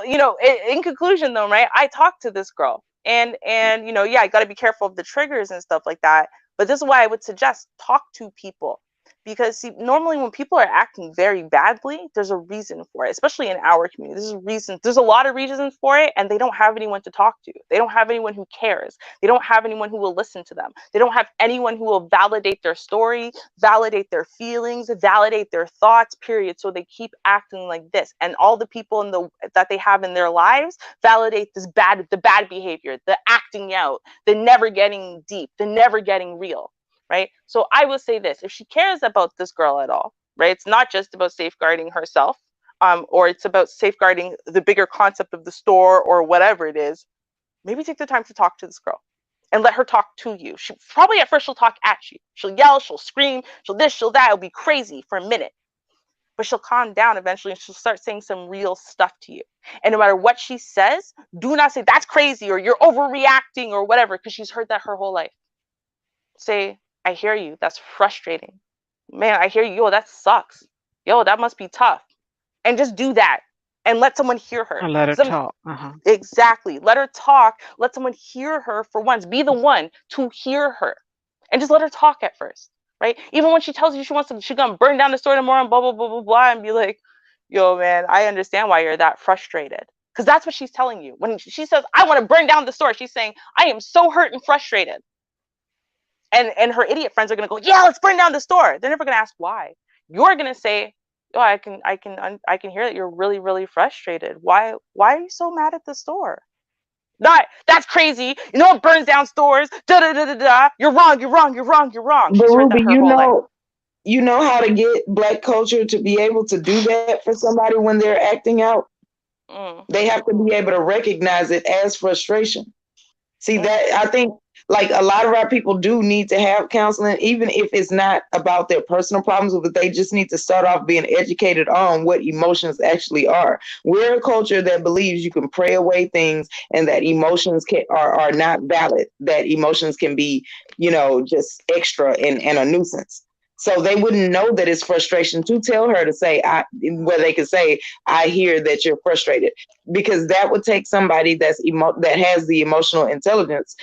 you know, in conclusion though, right? I talked to this girl and, you know, yeah, I got to be careful of the triggers and stuff like that. But this is why I would suggest talk to people. Because see, normally when people are acting very badly, there's a reason for it, especially in our community. There's a reason. There's a lot of reasons for it, and they don't have anyone to talk to. They don't have anyone who cares. They don't have anyone who will listen to them. They don't have anyone who will validate their story, validate their feelings, validate their thoughts, period. So they keep acting like this. And all the people that they have in their lives validate the bad behavior, the acting out, the never getting deep, the never getting real. Right. So I will say this, if she cares about this girl at all, right, it's not just about safeguarding herself, or it's about safeguarding the bigger concept of the store or whatever it is. Maybe take the time to talk to this girl and let her talk to you. She probably at first she'll talk at you. She'll yell, she'll scream, she'll this, she'll that. It'll be crazy for a minute, but she'll calm down eventually and she'll start saying some real stuff to you. And no matter what she says, do not say that's crazy or you're overreacting or whatever, because she's heard that her whole life. Say, I hear you. That's frustrating. Man, I hear you. Yo, that sucks. Yo, that must be tough. And just do that and let someone hear her. And let her talk. Exactly. Let her talk. Let someone hear her for once. Be the one to hear her. And just let her talk at first, right? Even when she tells you she's going to burn down the store tomorrow and blah, blah, blah, blah, blah, and be like, yo, man, I understand why you're that frustrated. Because that's what she's telling you. When she says, I want to burn down the store, she's saying, I am so hurt and frustrated. And her idiot friends are going to go, yeah, let's burn down the store. They're never going to ask why. You're going to say, oh, I can hear that you're really, really frustrated. Why are you so mad at the store? Not, that's crazy. You know, it burns down stores. Da da da da da. You're wrong. But Ruby, you know how to get Black culture to be able to do that for somebody when they're acting out. They have to be able to recognize it as frustration. See that, I think Like a lot of our people do need to have counseling, even if it's not about their personal problems, but they just need to start off being educated on what emotions actually are. We're a culture that believes you can pray away things and that emotions are not valid, that emotions can be, just extra and a nuisance. So they wouldn't know that it's frustration to tell her to say, where they could say, I hear that you're frustrated, because that would take somebody that has the emotional intelligence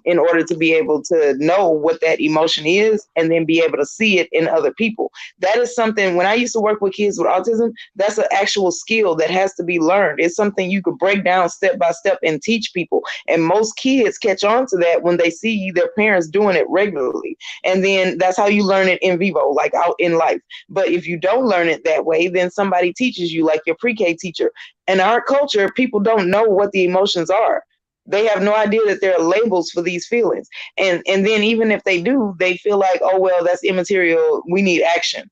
in order to be able to know what that emotion is and then be able to see it in other people. That is something, when I used to work with kids with autism, that's an actual skill that has to be learned. It's something you could break down step by step and teach people. And most kids catch on to that when they see their parents doing it regularly. And then that's how you learn it in vivo, like out in life. But if you don't learn it that way, then somebody teaches you, like your pre-K teacher. In our culture, people don't know what the emotions are. They have no idea that there are labels for these feelings. And then even if they do, they feel like, oh, well, that's immaterial. We need action.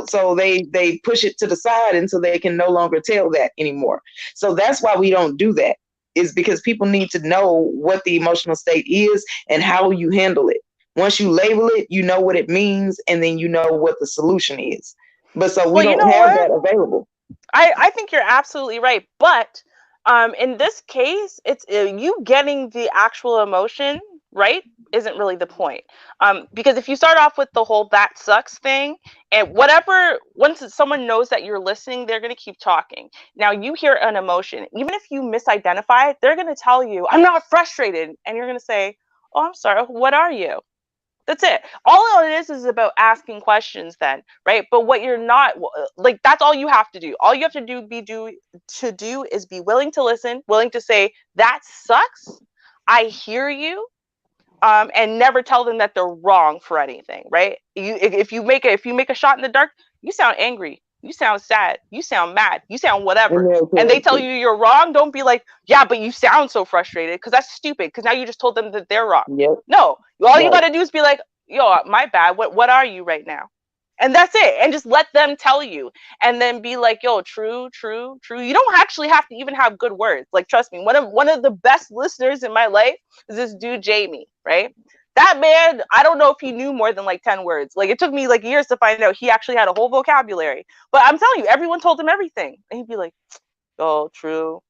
So they push it to the side until they can no longer tell that anymore. So that's why we don't do that, is because people need to know what the emotional state is and how you handle it. Once you label it, you know what it means, and then you know what the solution is. But so we Well, you don't know have what? that available. I think you're absolutely right. But in this case, it's you getting the actual emotion right isn't really the point. Because if you start off with the whole that sucks thing, and whatever, once someone knows that you're listening, they're going to keep talking. Now you hear an emotion, even if you misidentify it, they're going to tell you, I'm not frustrated. And you're going to say, oh, I'm sorry, what are you? That's it. All it is about asking questions then, right? But what you're not like, that's all you have to do. All you have to do is be willing to listen, willing to say, that sucks. I hear you. And never tell them that they're wrong for anything, right? If you make a shot in the dark, you sound angry, you sound sad, you sound mad, you sound whatever, and they tell you you're wrong, don't be like, yeah, but you sound so frustrated, because that's stupid, because now you just told them that they're wrong. Yep. No, all you got to do is be like, yo, my bad, what are you right now? And that's it. And just let them tell you. And then be like, yo, true. You don't actually have to even have good words. Like, trust me, one of the best listeners in my life is this dude, Jamie, right? That man, I don't know if he knew more than like 10 words. Like, it took me like years to find out he actually had a whole vocabulary. But I'm telling you, everyone told him everything. And he'd be like, oh, true.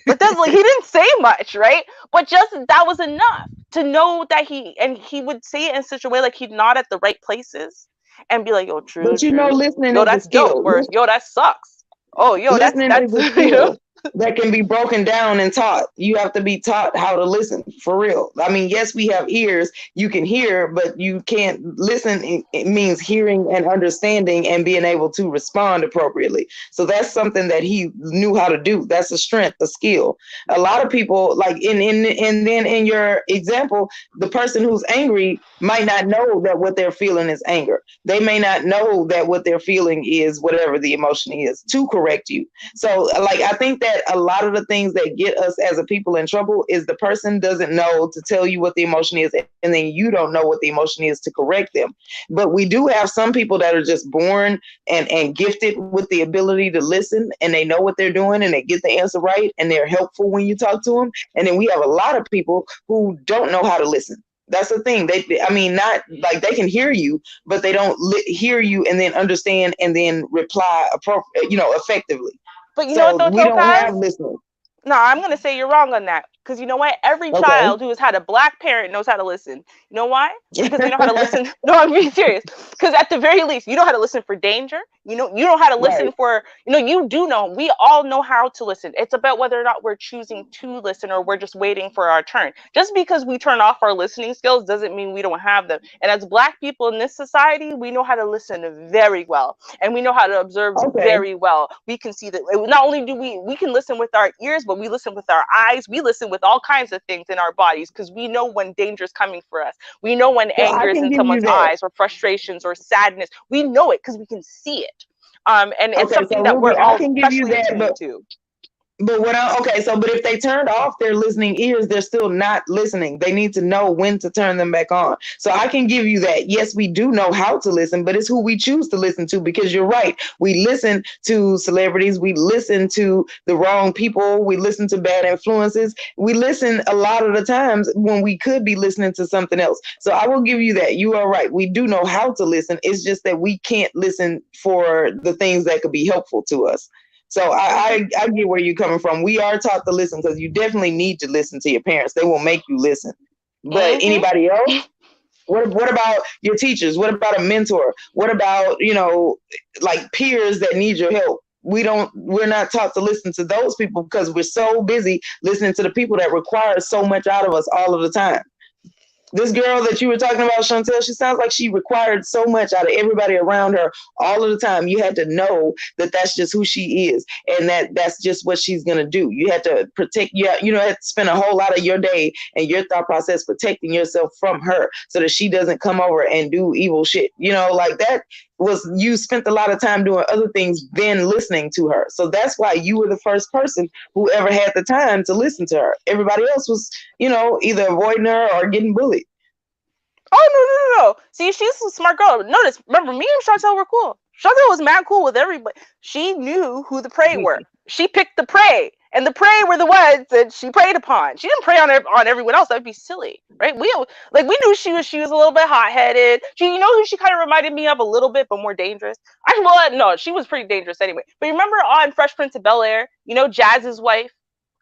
But then, like, he didn't say much, right? But just that was enough to know that he would say it in such a way, like, he'd nod at the right places and be like, yo, true. But listening Yo, is a that's dope. skill. Or yo, that sucks. Oh, yo, that's Listening is a you know. skill that can be broken down and taught. You have to be taught how to listen, for real. I mean, yes, we have ears, you can hear, but you can't listen. It means hearing and understanding and being able to respond appropriately. So that's something that he knew how to do. That's a strength, a skill. A lot of people, like and then in your example, the person who's angry might not know that what they're feeling is anger. They may not know that what they're feeling is whatever the emotion is, to correct you. So, like, I think that a lot of the things that get us as a people in trouble is the person doesn't know to tell you what the emotion is, and then you don't know what the emotion is to correct them. But we do have some people that are just born and gifted with the ability to listen, and they know what they're doing, and they get the answer right, and they're helpful when you talk to them. And then we have a lot of people who don't know how to listen. That's the thing. Not like they can hear you, but they don't hear you and then understand and then reply effectively. But you know what, So though, we don't Topaz? have listeners. No, I'm going to say you're wrong on that. Because you know what? Every Okay. child who has had a black parent knows how to listen. You know why? Because they know how to listen. No, I'm being serious. Because at the very least, you know how to listen for danger. You know how to listen for, you do know. We all know how to listen. It's about whether or not we're choosing to listen or we're just waiting for our turn. Just because we turn off our listening skills doesn't mean we don't have them. And as black people in this society, we know how to listen very well. And we know how to observe very well. We can see that not only do we can listen with our ears, but we listen with our eyes. We listen with all kinds of things in our bodies because we know when danger is coming for us. We know when anger is in someone's eyes or frustrations or sadness. We know it because we can see it. And it's something that we're all especially attuned to. But but if they turned off their listening ears, they're still not listening. They need to know when to turn them back on. So I can give you that. Yes, we do know how to listen, but it's who we choose to listen to, because you're right. We listen to celebrities, we listen to the wrong people, we listen to bad influences. We listen a lot of the times when we could be listening to something else. So I will give you that. You are right. We do know how to listen. It's just that we can't listen for the things that could be helpful to us. So I get where you're coming from. We are taught to listen because you definitely need to listen to your parents. They will make you listen. But anybody else? What about your teachers? What about a mentor? What about, like peers that need your help? We're not taught to listen to those people because we're so busy listening to the people that require so much out of us all of the time. This girl that you were talking about, Chantel, she sounds like she required so much out of everybody around her all of the time. You had to know that that's just who she is, and that's just what she's going to do. You had to protect, had to spend a whole lot of your day and your thought process protecting yourself from her so that she doesn't come over and do evil shit. Like that was, you spent a lot of time doing other things than listening to her. So that's why you were the first person who ever had the time to listen to her. Everybody else was, either avoiding her or getting bullied. Oh, no. See, she's a smart girl. Notice, remember, me and Chantel were cool. Chantel was mad cool with everybody. She knew who the prey were. She picked the prey, and the prey were the ones that she preyed upon. She didn't prey on everyone else. That'd be silly, right? We knew she was a little bit hot-headed. Who she kind of reminded me of a little bit, but more dangerous. No, she was pretty dangerous anyway. But remember on Fresh Prince of Bel-Air, Jazz's wife?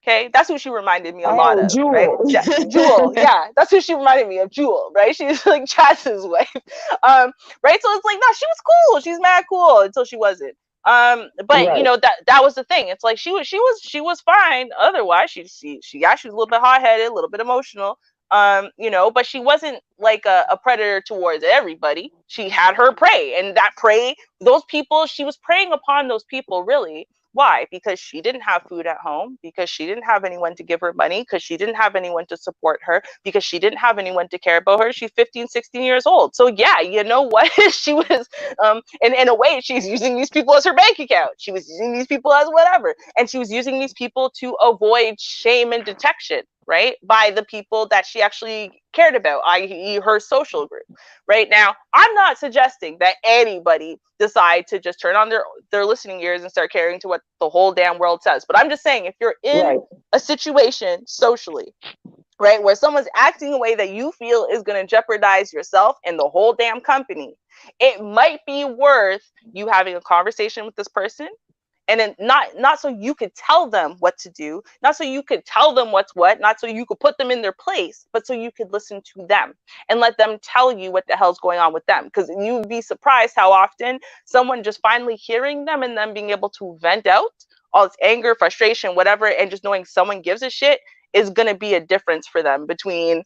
Okay, that's who she reminded me a lot of, Jewel. right? Jewel, yeah, that's who she reminded me of, Jewel, right? She's like Jazz's wife, right? So it's like, no, she was cool. She's mad cool until she wasn't. But right. that was the thing. It's like she was fine. Otherwise, she was a little bit hot headed, a little bit emotional. But she wasn't like a predator towards everybody. She had her prey, and that prey, those people, she was preying upon those people, really. Why? Because she didn't have food at home, because she didn't have anyone to give her money, because she didn't have anyone to support her, because she didn't have anyone to care about her. She's 15, 16 years old. So yeah, you know what? She was, in a way, she's using these people as her bank account. She was using these people as whatever. And she was using these people to avoid shame and detection, right? By the people that she actually cared about, i.e. her social group. Right now, I'm not suggesting that anybody decide to just turn on their listening ears and start caring to what the whole damn world says. But I'm just saying, if you're in a situation socially, right, where someone's acting a way that you feel is going to jeopardize yourself and the whole damn company, it might be worth you having a conversation with this person. And then not so you could tell them what to do, not so you could tell them what's what, not so you could put them in their place, but so you could listen to them and let them tell you what the hell's going on with them. Because you'd be surprised how often someone just finally hearing them and them being able to vent out all this anger, frustration, whatever, and just knowing someone gives a shit is going to be a difference for them between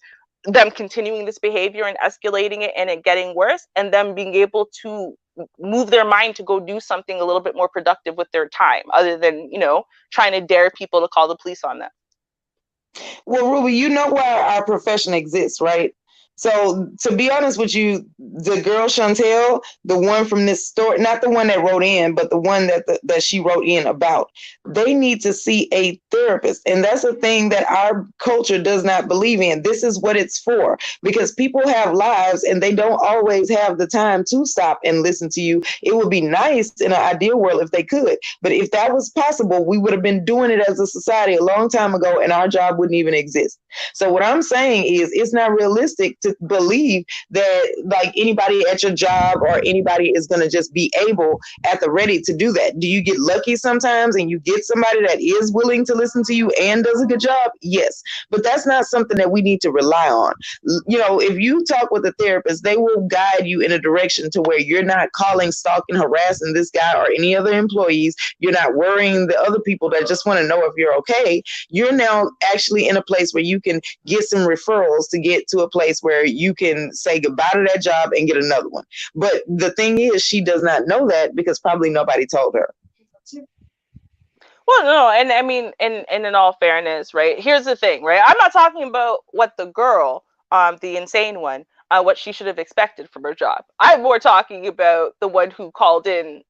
them continuing this behavior and escalating it and it getting worse, and them being able to move their mind to go do something a little bit more productive with their time, other than trying to dare people to call the police on them. Well, Ruby, you know why our profession exists, right? So to be honest with you, the girl Chantel, the one from this story, not the one that wrote in, but the one that she wrote in about, they need to see a therapist. And that's a thing that our culture does not believe in. This is what it's for, because people have lives and they don't always have the time to stop and listen to you. It would be nice in an ideal world if they could. But if that was possible, we would have been doing it as a society a long time ago, and our job wouldn't even exist. So what I'm saying is, it's not realistic to believe that like anybody at your job or anybody is going to just be able at the ready to do that. Do you get lucky sometimes and you get somebody that is willing to listen to you and does a good job? Yes, but that's not something that we need to rely on. If you talk with a therapist, they will guide you in a direction to where you're not calling, stalking, harassing this guy or any other employees. You're not worrying the other people that just want to know if you're okay. You're now actually in a place where you can get some referrals to get to a place where you can say goodbye to that job and get another one. But the thing is, she does not know that because probably nobody told her. Well, no, and I mean, and in all fairness, right? Here's the thing, right? I'm not talking about what the girl, the insane one, what she should have expected from her job. I'm more talking about the one who the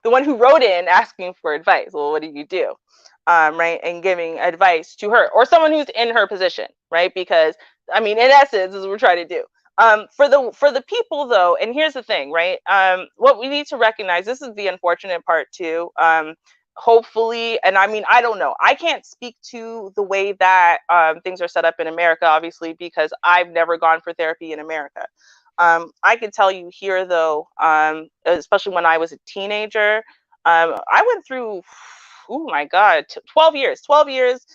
one who wrote in asking for advice. Well, what do you do? right, and giving advice to her or someone who's in her position, right? Because I mean, in essence, is what we're trying to do. For the people though, and here's the thing, right? What we need to recognize, this is the unfortunate part too. Hopefully, and I mean, I don't know, I can't speak to the way that things are set up in America, obviously, because I've never gone for therapy in America. I can tell you here though, especially when I was a teenager, I went through, oh my God, 12 years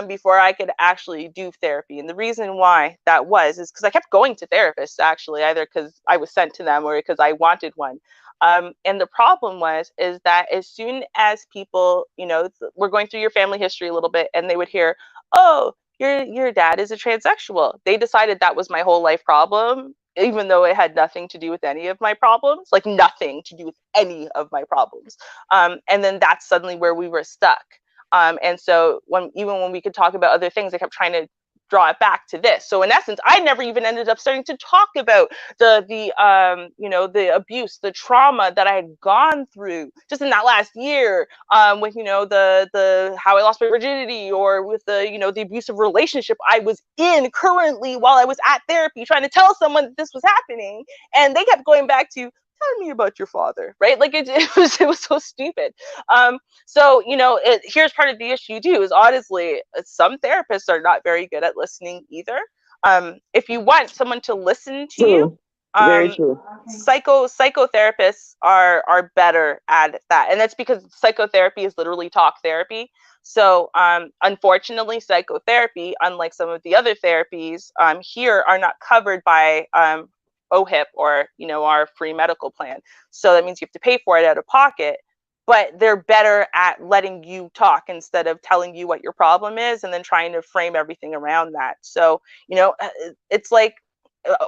before I could actually do therapy. And the reason why that is because I kept going to therapists, actually, either because I was sent to them or because I wanted one. And the problem is that as soon as people, were going through your family history a little bit, and they would hear, oh, your dad is a transsexual, they decided that was my whole life problem, even though it had nothing to do with any of my problems, like nothing to do with any of my problems. And then that's suddenly where we were stuck. And so even when we could talk about other things, I kept trying to draw it back to this. So in essence, I never even ended up starting to talk about the abuse, the trauma that I had gone through just in that last year, with the how I lost my virginity, or with the abusive relationship I was in currently while I was at therapy trying to tell someone that this was happening, and they kept going back to tell me about your father, right? Like it was so stupid. So here's part of the issue too, is honestly some therapists are not very good at listening either. If you want someone to listen to you, very true. Psychotherapists are better at that, and that's because psychotherapy is literally talk therapy. So unfortunately, psychotherapy, unlike some of the other therapies here, are not covered by OHIP, or our free medical plan. So that means you have to pay for it out of pocket, but they're better at letting you talk instead of telling you what your problem is and then trying to frame everything around that. So it's like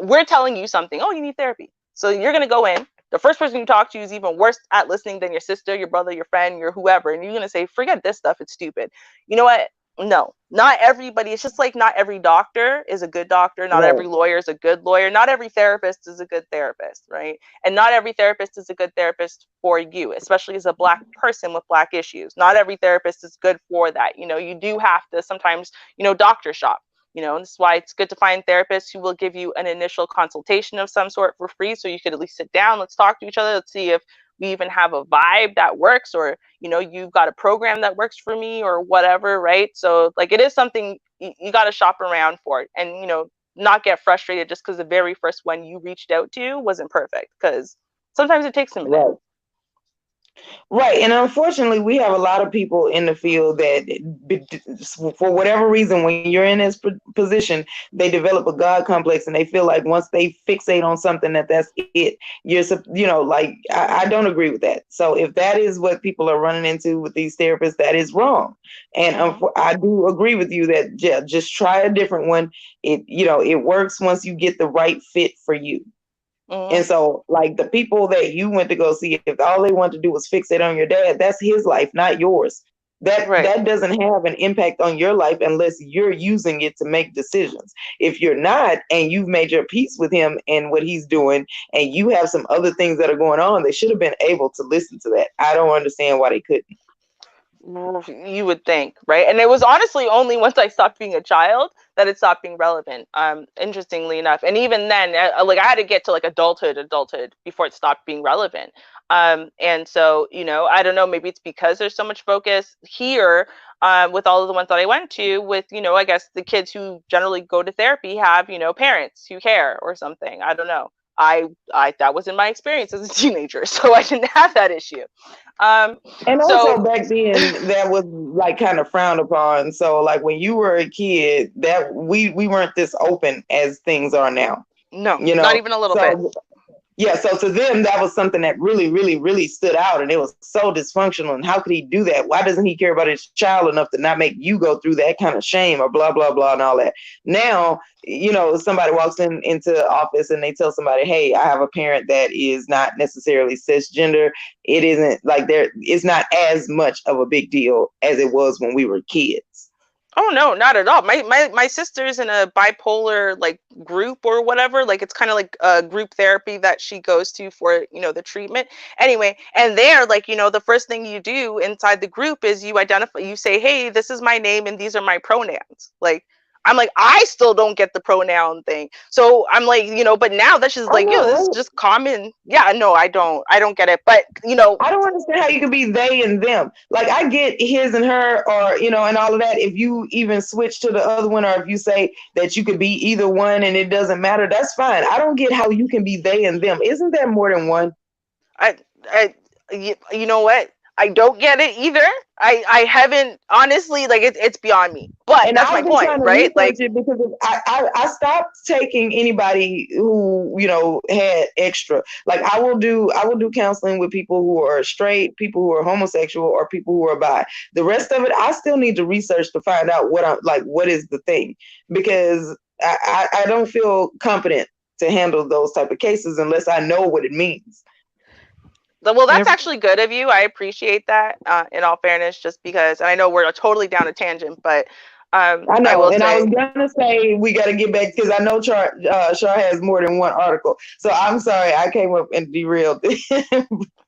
we're telling you something, oh, you need therapy, so you're going to go in, the first person you talk to is even worse at listening than your sister, your brother, your friend, your whoever, and you're going to say, forget this stuff, it's stupid. You know what? No, not everybody. It's just like not every doctor is a good doctor. Not every lawyer is a good lawyer. Not every therapist is a good therapist, right? And not every therapist is a good therapist for you, especially as a Black person with Black issues. Not every therapist is good for that. You do have to sometimes, doctor shop. And this is why it's good to find therapists who will give you an initial consultation of some sort for free, so you could at least sit down, let's talk to each other, let's see if we even have a vibe that works, or you've got a program that works for me, or whatever, right? So like it is something you got to shop around for, and not get frustrated just because the very first one you reached out to wasn't perfect, because sometimes it takes a minute. Right. And unfortunately, we have a lot of people in the field that, for whatever reason, when you're in this position, they develop a God complex, and they feel like once they fixate on something, that's it. I don't agree with that. So if that is what people are running into with these therapists, that is wrong. And I do agree with you that just try a different one. It works once you get the right fit for you. And so, like, the people that you went to go see, if all they want to do was fixate on your dad, that's his life, not yours. That doesn't have an impact on your life unless you're using it to make decisions. If you're not, and you've made your peace with him and what he's doing, and you have some other things that are going on, they should have been able to listen to that. I don't understand why they couldn't. You would think, right? And it was honestly only once I stopped being a child that it stopped being relevant, interestingly enough. And even then, like I had to get to like adulthood before it stopped being relevant. And so I don't know, maybe it's because there's so much focus here with all of the ones that I went to, with I guess the kids who generally go to therapy have parents who care or something. I don't know. I that wasn't my experience as a teenager, so I didn't have that issue. And also back then, that was like kind of frowned upon. So like when you were a kid, that we weren't this open as things are now. No, not even a little bit. Yeah, so to them, that was something that really, really, really stood out, and it was so dysfunctional. And how could he do that? Why doesn't he care about his child enough to not make you go through that kind of shame, or blah, blah, blah, and all that? Now, somebody walks into office and they tell somebody, hey, I have a parent that is not necessarily cisgender. It isn't like it's not as much of a big deal as it was when we were kids. Oh no, not at all. My sister's in a bipolar like group or whatever. Like it's kind of like a group therapy that she goes to for, the treatment. Anyway, and there, like, the first thing you do inside the group is you say, "Hey, this is my name and these are my pronouns." Like I'm like, I still don't get the pronoun thing. So I'm like, but now that she's I like, this is know, just common. Yeah, no, I don't get it. But I don't understand how you can be they and them. Like I get his and her, or and all of that. If you even switch to the other one, or if you say that you could be either one and it doesn't matter, that's fine. I don't get how you can be they and them. Isn't there more than one? I, I, you know what? I don't get it either. I haven't honestly, like it's beyond me. But And that's my I've been point, trying to right? research Like, it because I stopped taking anybody who had extra. Like I will do counseling with people who are straight, people who are homosexual, or people who are bi. The rest of it, I still need to research to find out what I'm like. What is the thing? Because I don't feel competent to handle those type of cases unless I know what it means. well, that's Every, actually good of you. I appreciate that. In all fairness, just because, and I know we're totally down a tangent, but I I know, will and I was say, gonna say we got to get back because I know Char has more than one article. So I'm sorry I came up and derailed.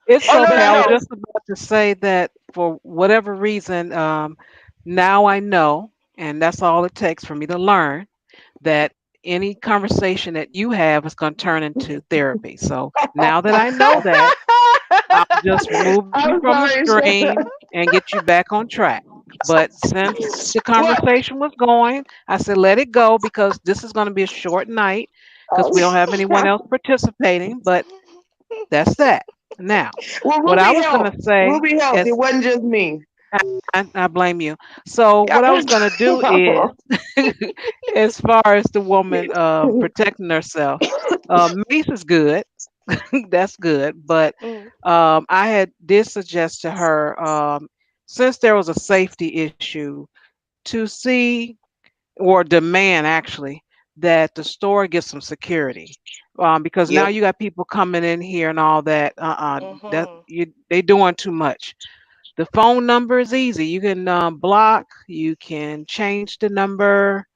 it's oh no, okay. no, I was no. just about to say that for whatever reason, now I know, and that's all it takes for me to learn that any conversation that you have is going to turn into therapy. So now that I know that, I'll just remove you I'm from the sorry, Char. screen and get you back on track. But since the What? conversation was going, I said, let it go because this is going to be a short night because we don't have anyone else participating. But that's that. Now, Well, what I Ruby was going helped. to say Ruby helped. It is, wasn't just me. I blame you. So, Yep. what I was going to do is, as far as the woman protecting herself, mace is good. That's good. But Mm, I did suggest to her, since there was a safety issue, to see or demand actually that the store get some security, because now Yep. you got people coming in here and all that. mhm, They doing too much. The phone number is easy. You can block. You can change the number.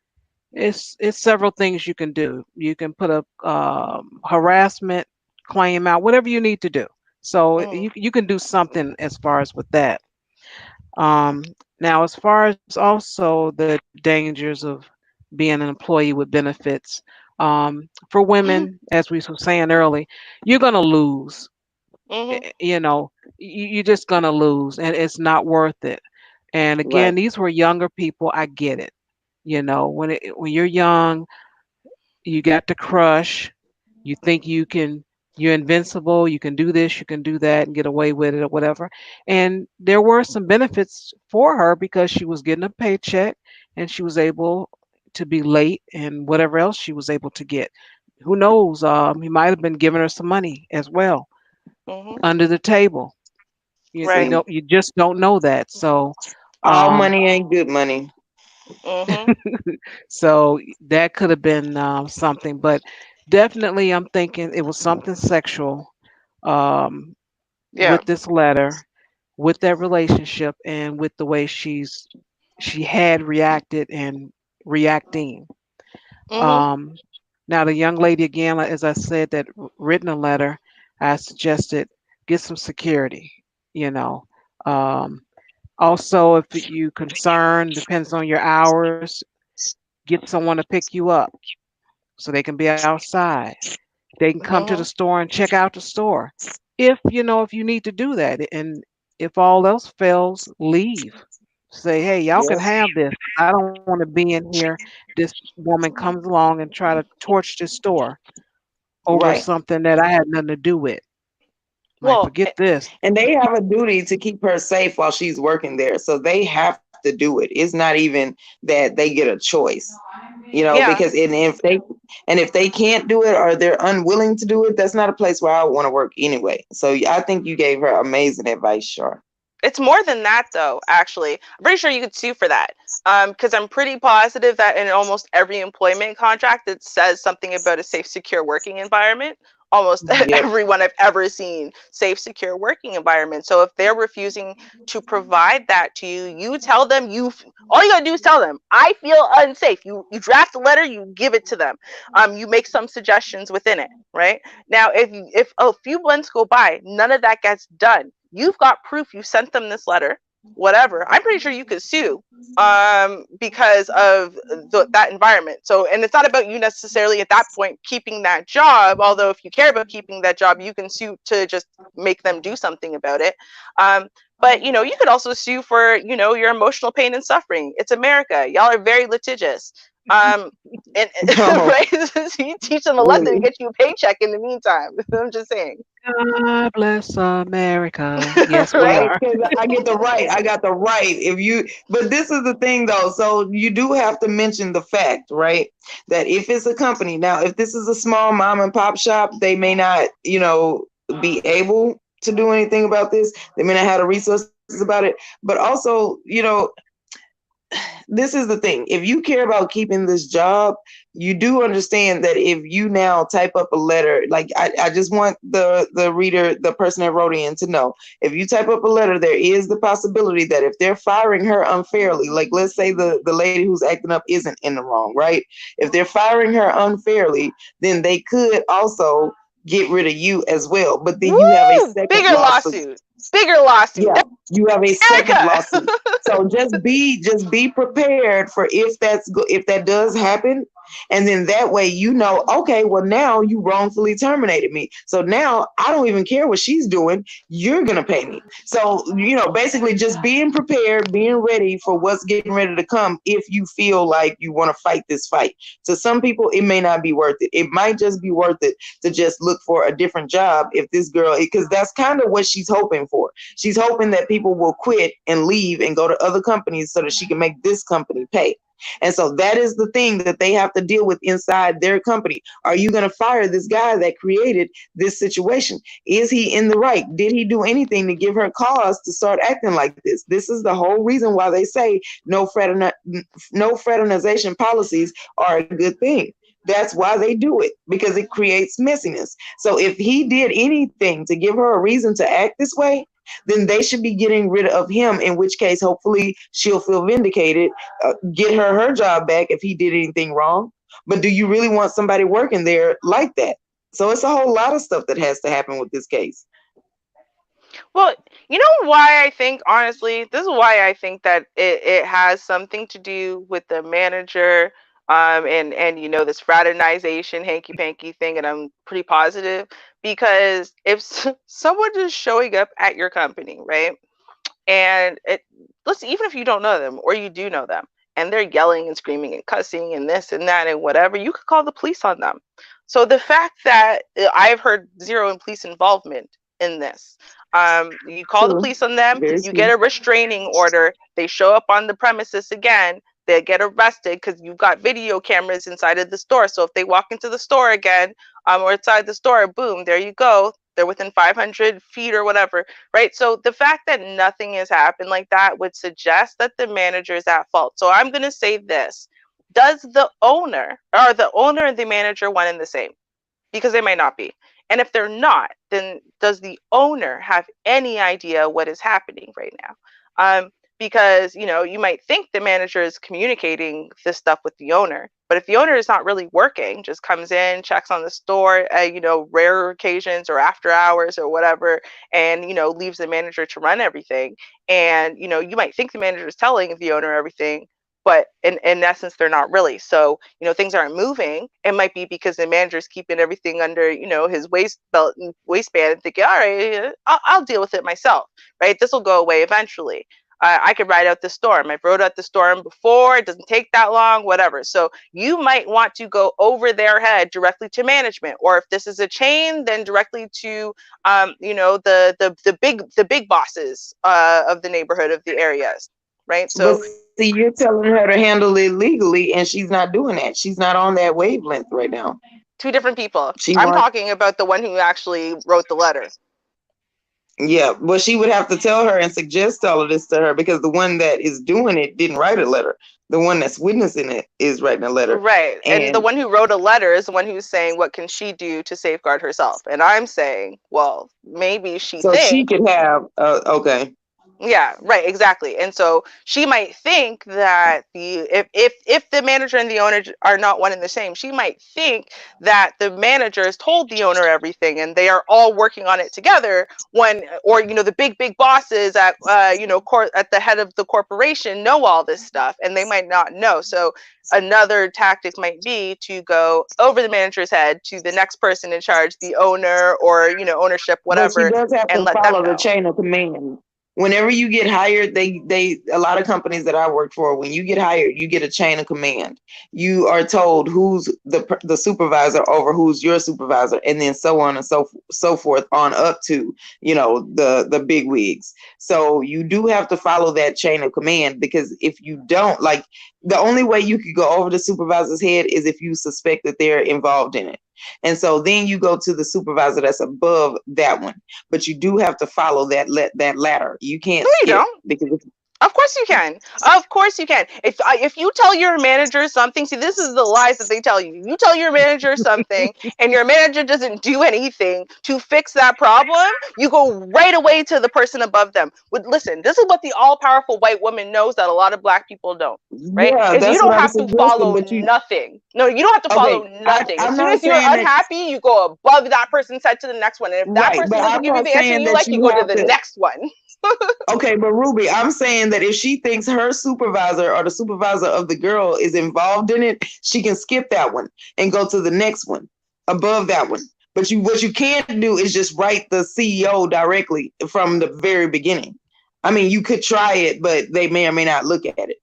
It's several things you can do. You can put a harassment claim out, whatever you need to do. So mm, you can do something as far as with that. Um, Now, as far as also the dangers of being an employee with benefits, for women, as we were saying early, you're gonna lose. mhm, You know, you're just gonna lose, and it's not worth it. And again, Right. these were younger people. I get it. When you're young, you got the crush. You think you're invincible. You can do this, you can do that, and get away with it or whatever. And there were some benefits for her because she was getting a paycheck and she was able to be late and whatever else she was able to get. Who knows? He might have been giving her some money as well mhm. under the table. You Right. know, you just don't know that. So, All um, money ain't good money. Mhm. so that could have been something, but definitely I'm thinking it was something sexual um, Yeah. with this letter, with that relationship, and with the way she had reacted and reacting. Mhm. Um, Now the young lady again, like, as I said, that written a letter, I suggested get some security. You know, um, also if you concern depends on your hours, get someone to pick you up so they can be outside. They can come to the Mhm. store and check out the store. If you need to do that, and if all else fails, leave. Say, hey, y'all can Yep. have this. I don't want to be in here. This woman comes along and try to torch this store over Right. something that I had nothing to do with. Like, Well, forget this. And they have a duty to keep her safe while she's working there. So they have to do it. It's not even that they get a choice, yeah. because and if they can't do it or they're unwilling to do it, that's not a place where I want to work anyway. So I think you gave her amazing advice, Shar. It's more than that, though. Actually, I'm pretty sure you could sue for that. Because I'm pretty positive that in almost every employment contract, it says something about a safe, secure working environment almost Yep. everyone I've ever seen safe, secure working environment. So if they're refusing to provide that to you, you tell them all you gotta do is tell them, I feel unsafe. You draft a letter, you give it to them. You make some suggestions within it, right? Now, if a few months go by, none of that gets done, you've got proof you sent them this letter, whatever. I'm pretty sure you could sue because of that environment. So, and it's not about you necessarily at that point keeping that job, although if you care about keeping that job, you can sue to just make them do something about it. But you could also sue for your emotional pain and suffering. It's America. Y'all are very litigious. And No, right, so you teach them a lesson and really. get you a paycheck in the meantime. I'm just saying. God bless America. Yes, we Right. Right, are. because I get the right. I got the right. But this is the thing though. So you do have to mention the fact, right, that if it's a company, now if this is a small mom and pop shop, they may not, be able to do anything about this. They may not have the resources about it. But also, this is the thing. If you care about keeping this job, you do understand that if you now type up a letter, like I just want the reader, the person that wrote in, to know, if you type up a letter, there is the possibility that if they're firing her unfairly, like let's say the lady who's acting up isn't in the wrong, right? If they're firing her unfairly, then they could also get rid of you as well. But then you have a Woo! second Bigger lawsuit. lawsuit. Bigger lawsuit. Yeah, That's you have a second America. lawsuit. So just be prepared for if if that does happen, and then that way okay, well now you wrongfully terminated me. So now I don't even care what she's doing. You're gonna pay me. So basically just being prepared, being ready for what's getting ready to come. If you feel like you want to fight this fight, to some people it may not be worth it. It might just be worth it to just look for a different job if this girl, because that's kind of what she's hoping for. She's hoping that people will quit and leave and go to other companies so that she can make this company pay. And so that is the thing that they have to deal with inside their company. Are you going to fire this guy that created this situation? Is he in the right? Did he do anything to give her cause to start acting like this? This is the whole reason why they say no fraternization policies are a good thing. That's why they do it, because it creates messiness. So if he did anything to give her a reason to act this way, then they should be getting rid of him, in which case hopefully she'll feel vindicated, get her job back if he did anything wrong. But do you really want somebody working there like that? So it's a whole lot of stuff that has to happen with this case. Well, you know why I think, honestly, this is why I think that it has something to do with the manager, and this fraternization hanky panky thing, and I'm pretty positive, because if someone is showing up at your company, right, and listen, even if you don't know them or you do know them, and they're yelling and screaming and cussing and this and that and whatever, you could call the police on them. So the fact that I've heard zero in police involvement in this, you call the True. police on them, Very you true. get a restraining order, they show up on the premises again, they get arrested because you've got video cameras inside of the store. So if they walk into the store again, or inside the store, boom, there you go. They're within 500 feet or whatever, right? So the fact that nothing has happened like that would suggest that the manager is at fault. So I'm going to say this. Does the owner and the manager one and the same? Because they might not be. And if they're not, then does the owner have any idea what is happening right now? Because you might think the manager is communicating this stuff with the owner, but if the owner is not really working, just comes in, checks on the store at rare occasions or after hours or whatever, and leaves the manager to run everything, and you might think the manager is telling the owner everything, but in essence they're not really. So things aren't moving. It might be because the manager's keeping everything under his waistband and thinking, all right, I'll deal with it myself, right? This will go away eventually. I could ride out the storm. I've rode out the storm before. It doesn't take that long, whatever. So you might want to go over their head directly to management, or if this is a chain, then directly to the big bosses of the neighborhood, of the areas, right? But So see, you're telling her to handle it legally, and she's not doing that. She's not on that wavelength right now. two different people. She I'm wants. talking about the one who actually wrote the letter. Yeah, well, she would have to tell her and suggest all of this to her because the one that is doing it didn't write a letter. The one that's witnessing it is writing a letter. Right. And the And one who wrote a letter is the one who's saying, what can she do to safeguard herself? And I'm saying, well, maybe she so she thinks. could have, okay. Yeah, right, exactly. And so she might think that if the manager and the owner are not one and the same, she might think that the manager has told the owner everything and they are all working on it together when, or the big bosses at at the head of the corporation know all this stuff and they might not know. So another tactic might be to go over the manager's head to the next person in charge, the owner or ownership, But she whatever, does have and to let them follow the know. chain of command. Whenever you get hired, they a lot of companies that I worked for, when you get hired, you get a chain of command. You are told who's the supervisor over who's your supervisor, and then so on and so forth on up to the big wigs. So you do have to follow that chain of command because if you don't, like, the only way you could go over the supervisor's head is if you suspect that they're involved in it. And so then you go to the supervisor that's above that one, but you do have to follow that ladder. You can't No, you skip don't. because Of course you can. Of course you can. If you tell your manager something, see, this is the lies that they tell you. You tell your manager something, and your manager doesn't do anything to fix that problem. You go right away to the person above them. Listen, this is what the all-powerful white woman knows that a lot of black people don't. Right? yeah, Is you that's what don't I'm have to suggesting. follow But you nothing. No, you don't have to okay? follow nothing. As I'm soon not as you're saying that unhappy, you go above that person's head to the next one. And if that right, person but doesn't I'm give you not the answer saying you that like, you you go to have the to. next one. Okay, but Ruby, I'm saying that if she thinks her supervisor or the supervisor of the girl is involved in it, she can skip that one and go to the next one above that one. But what you can't do is just write the CEO directly from the very beginning. I mean, you could try it, but they may or may not look at it.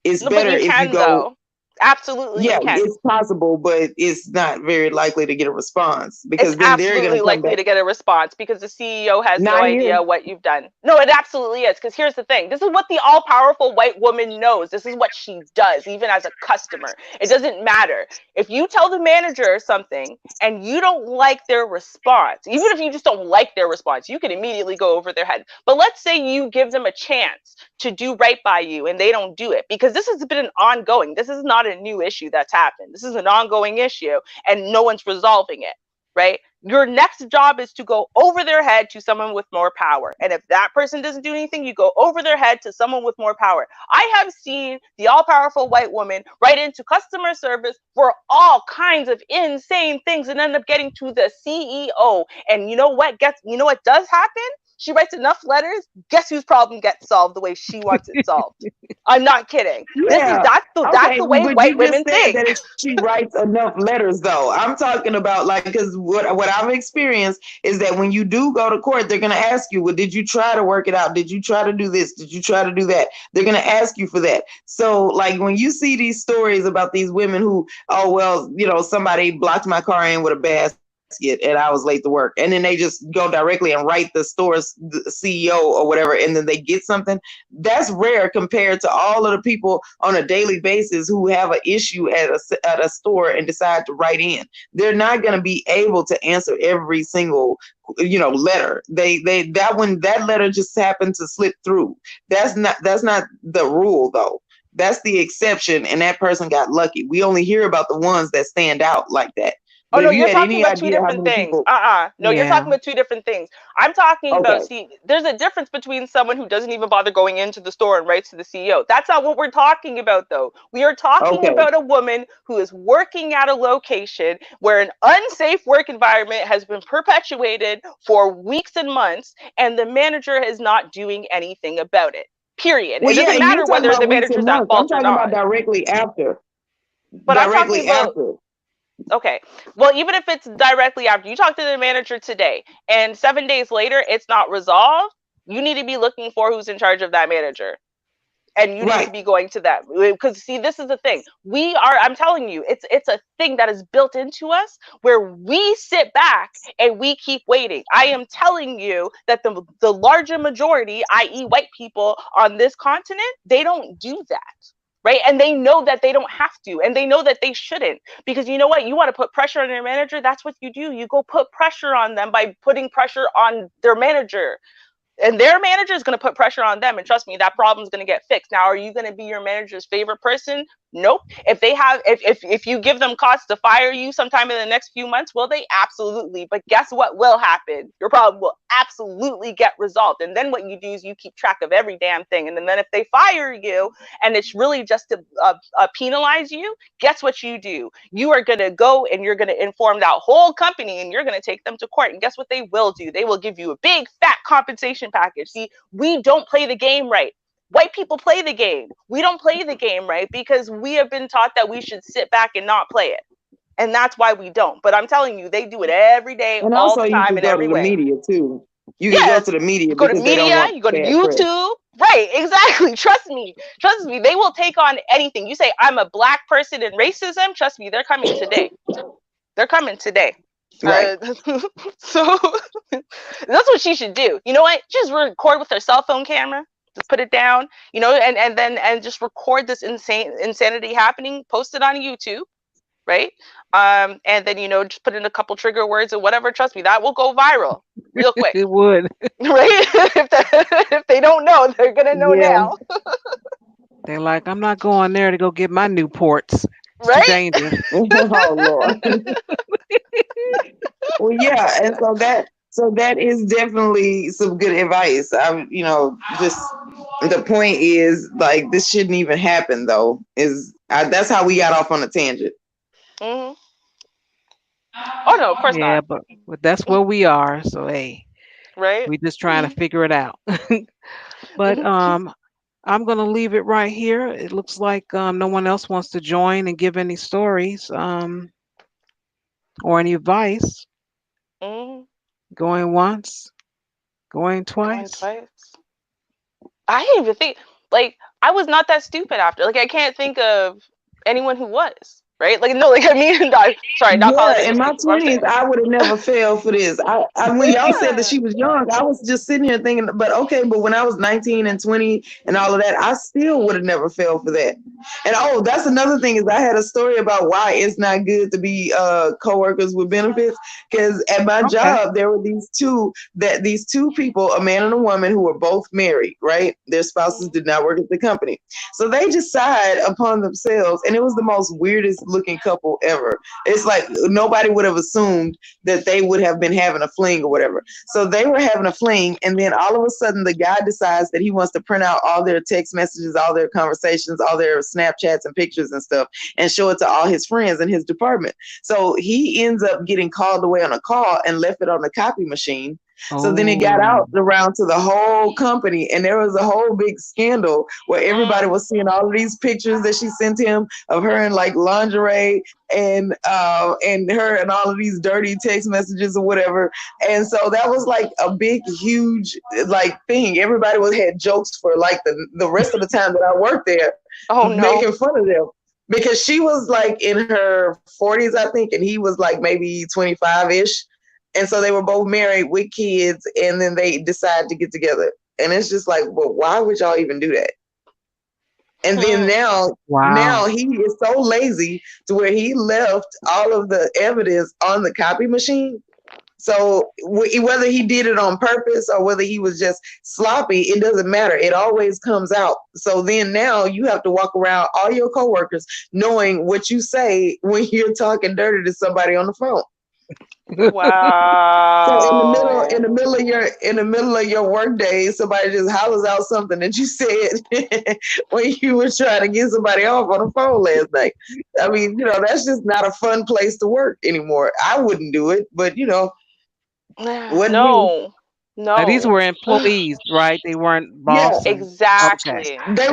It's No, but better you if you can go, though. Absolutely, yeah, you can. it's possible, but it's not very likely to get a response It's because then they're going absolutely to come likely back. to get a response because the CEO has no Not here. idea what you've done. No, it absolutely is. Because here's the thing, this is what the all powerful white woman knows. This is what she does, even as a customer. It doesn't matter. If you tell the manager something and you don't like their response, even if you just don't like their response, you can immediately go over their head. But let's say you give them a chance to do right by you and they don't do it, because this has been an ongoing, this is not a new issue that's happened. This is an ongoing issue and no one's resolving it. Right? Your next job is to go over their head to someone with more power. And if that person doesn't do anything, you go over their head to someone with more power. I have seen the all powerful white woman write into customer service for all kinds of insane things and end up getting to the CEO. And you know what does happen? She writes enough letters, guess whose problem gets solved the way she wants it solved. I'm not kidding. Yeah. That's Okay, the way but you white just women said think. that if she writes enough letters, though, I'm talking about, like, because what I've experienced is that when you do go to court, they're gonna ask you, well, did you try to work it out? Did you try to do this? Did you try to do that? They're gonna ask you for that. So, like, when you see these stories about these women who, oh well, somebody blocked my car in with a basket and I was late to work, and then they just go directly and write the store's CEO or whatever, and then they get something. That's rare compared to all of the people on a daily basis who have an issue at a store and decide to write in. They're not going to be able to answer every single letter. That letter just happened to slip through. That's not the rule, though. That's the exception, and that person got lucky. We only hear about the ones that stand out like that. Oh But no, if you you're had talking any about two idea how different many things. people, No, you're Yeah. talking about two different things. I'm talking okay, about, see, there's a difference between someone who doesn't even bother going into the store and writes to the CEO. That's not what we're talking about, though. We are talking okay, about a woman who is working at a location where an unsafe work environment has been perpetuated for weeks and months, and the manager is not doing anything about it. Period. well, It yeah, doesn't you're matter talking whether about the weeks and manager's at months. I'm fault or talking about not. directly after. But I'm talking Directly about, after. okay. Well, even if it's directly after you talk to the manager today and 7 days later it's not resolved, you need to be looking for who's in charge of that manager. And you need to Right. be going to them. Because see, this is the thing. I'm telling you, it's a thing that is built into us where we sit back and we keep waiting. I am telling you that the larger majority, i.e. white people on this continent, they don't do that. right? And they know that they don't have to, and they know that they shouldn't, because you know what? You want to put pressure on your manager. That's what you do. You go put pressure on them by putting pressure on their manager. And their manager is going to put pressure on them, and trust me, that problem is going to get fixed. Now, are you going to be your manager's favorite person? Nope. If you give them cause to fire you sometime in the next few months, will they? Absolutely. But guess what will happen? Your problem will absolutely get resolved. And then what you do is you keep track of every damn thing. And then if they fire you and it's really just to penalize you, guess what you do? You are going to go and you're going to inform that whole company, and you're going to take them to court. And guess what they will do? They will give you a big fat compensation package. See, we don't play the game right. White people play the game. We don't play the game right because we have been taught that we should sit back and not play it. And that's why we don't. But I'm telling you, they do it every day, And all also, the you time, can in go every to the way. media too. You can go to the media You go to because they don't media, want you go to bad press. YouTube. Right, exactly. Trust me. They will take on anything. You say, I'm a black person in racism. Trust me, they're coming today. They're coming today. Right. So that's what she should do. You know what? Just record with her cell phone camera. Just put it down, and just record this insanity happening, post it on YouTube, right? And then, just put in a couple trigger words or whatever. Trust me, that will go viral real quick. It would. Right? If they don't know, they're going to know now. They're like, I'm not going there to go get my Newports. It's right? too dangerous. Oh Lord. Well, yeah, and so that is definitely some good advice. Just the point is, like, this shouldn't even happen though. That's how we got off on a tangent. Mm-hmm. Oh no, of course not. But that's where we are. So hey, right? we're just trying to figure it out. But I'm gonna leave it right here. It looks like no one else wants to join and give any stories or any advice. Mm-hmm. Going once, going twice. I didn't even think, like, I was not that stupid after. Like, I can't think of anyone who was. Right? Like, no, like, I mean, sorry, not calling it. In my 20s, I would have never fell for this. When y'all said that she was young, I was just sitting here thinking, but when I was 19 and 20 and all of that, I still would have never fell for that. And that's another thing is I had a story about why it's not good to be coworkers with benefits. Because at my job, there were these two people, a man and a woman, who were both married, right? Their spouses did not work at the company. So they decide upon themselves, and it was the most weirdest looking couple ever. It's like nobody would have assumed that they would have been having a fling or whatever. So they were having a fling, and then all of a sudden the guy decides that he wants to print out all their text messages, all their conversations, all their Snapchats and pictures and stuff, and show it to all his friends in his department. So he ends up getting called away on a call and left it on the copy machine. So then it got out around to the whole company, and there was a whole big scandal where everybody was seeing all of these pictures that she sent him of her in like lingerie and her and all of these dirty text messages or whatever. And so that was like a big, huge like thing. Everybody had jokes for like the rest of the time that I worked there, making fun of them. Because she was like in her 40s, I think, and he was like maybe 25-ish. And so they were both married with kids, and then they decided to get together. And it's just like, well, why would y'all even do that? And then now he is so lazy to where he left all of the evidence on the copy machine. So whether he did it on purpose or whether he was just sloppy, it doesn't matter. It always comes out. So then now you have to walk around all your coworkers knowing what you say when you're talking dirty to somebody on the phone. Wow. So in the middle of your work day, somebody just hollers out something that you said when you were trying to get somebody off on the phone last night. I mean, that's just not a fun place to work anymore. I wouldn't do it, but No. Now, these were employees, right? They weren't bosses. Yeah, exactly. Okay. They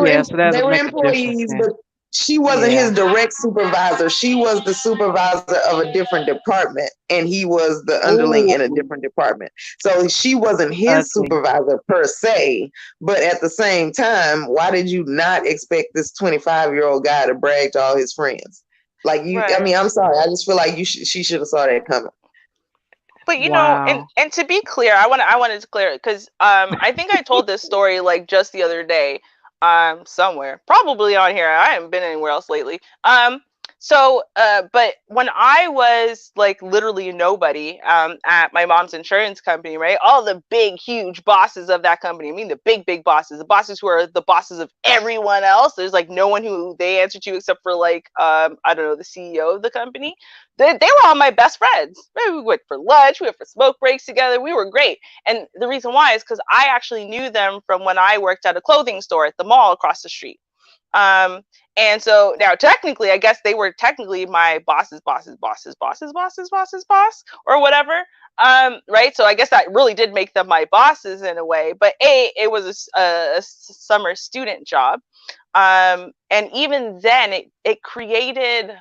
were employees, but she wasn't his direct supervisor. She was the supervisor of a different department, and he was the underling in a different department. So she wasn't his supervisor per se, but at the same time, why did you not expect this 25-year-old guy to brag to all his friends? Like I mean, I'm sorry. I just feel like she should have saw that coming. But and to be clear, I wanted to clear it because I think I told this story like just the other day. somewhere, probably on here. I haven't been anywhere else lately. But when I was like literally nobody, at my mom's insurance company, right? All the big, huge bosses of that company. I mean, the big, big bosses, the bosses who are the bosses of everyone else. There's like no one who they answer to except for like, I don't know, the CEO of the company. They were all my best friends. We went for lunch, we went for smoke breaks together. We were great. And the reason why is because I actually knew them from when I worked at a clothing store at the mall across the street. Um, and so now technically, I guess they were technically my boss or whatever. Right. So I guess that really did make them my bosses in a way. But it was a summer student job. And even then it created,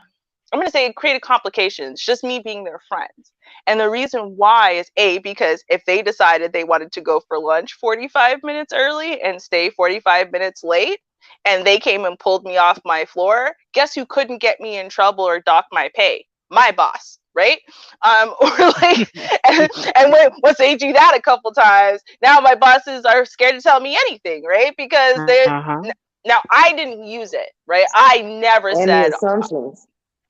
I'm going to say it created complications, just me being their friends. And the reason why is because if they decided they wanted to go for lunch 45 minutes early and stay 45 minutes late, and they came and pulled me off my floor, guess who couldn't get me in trouble or dock my pay? My boss, right? Or like, once they do that a couple times, now my bosses are scared to tell me anything, right? Because they're, Uh-huh. now I didn't use it, right? I never And the said, assumptions.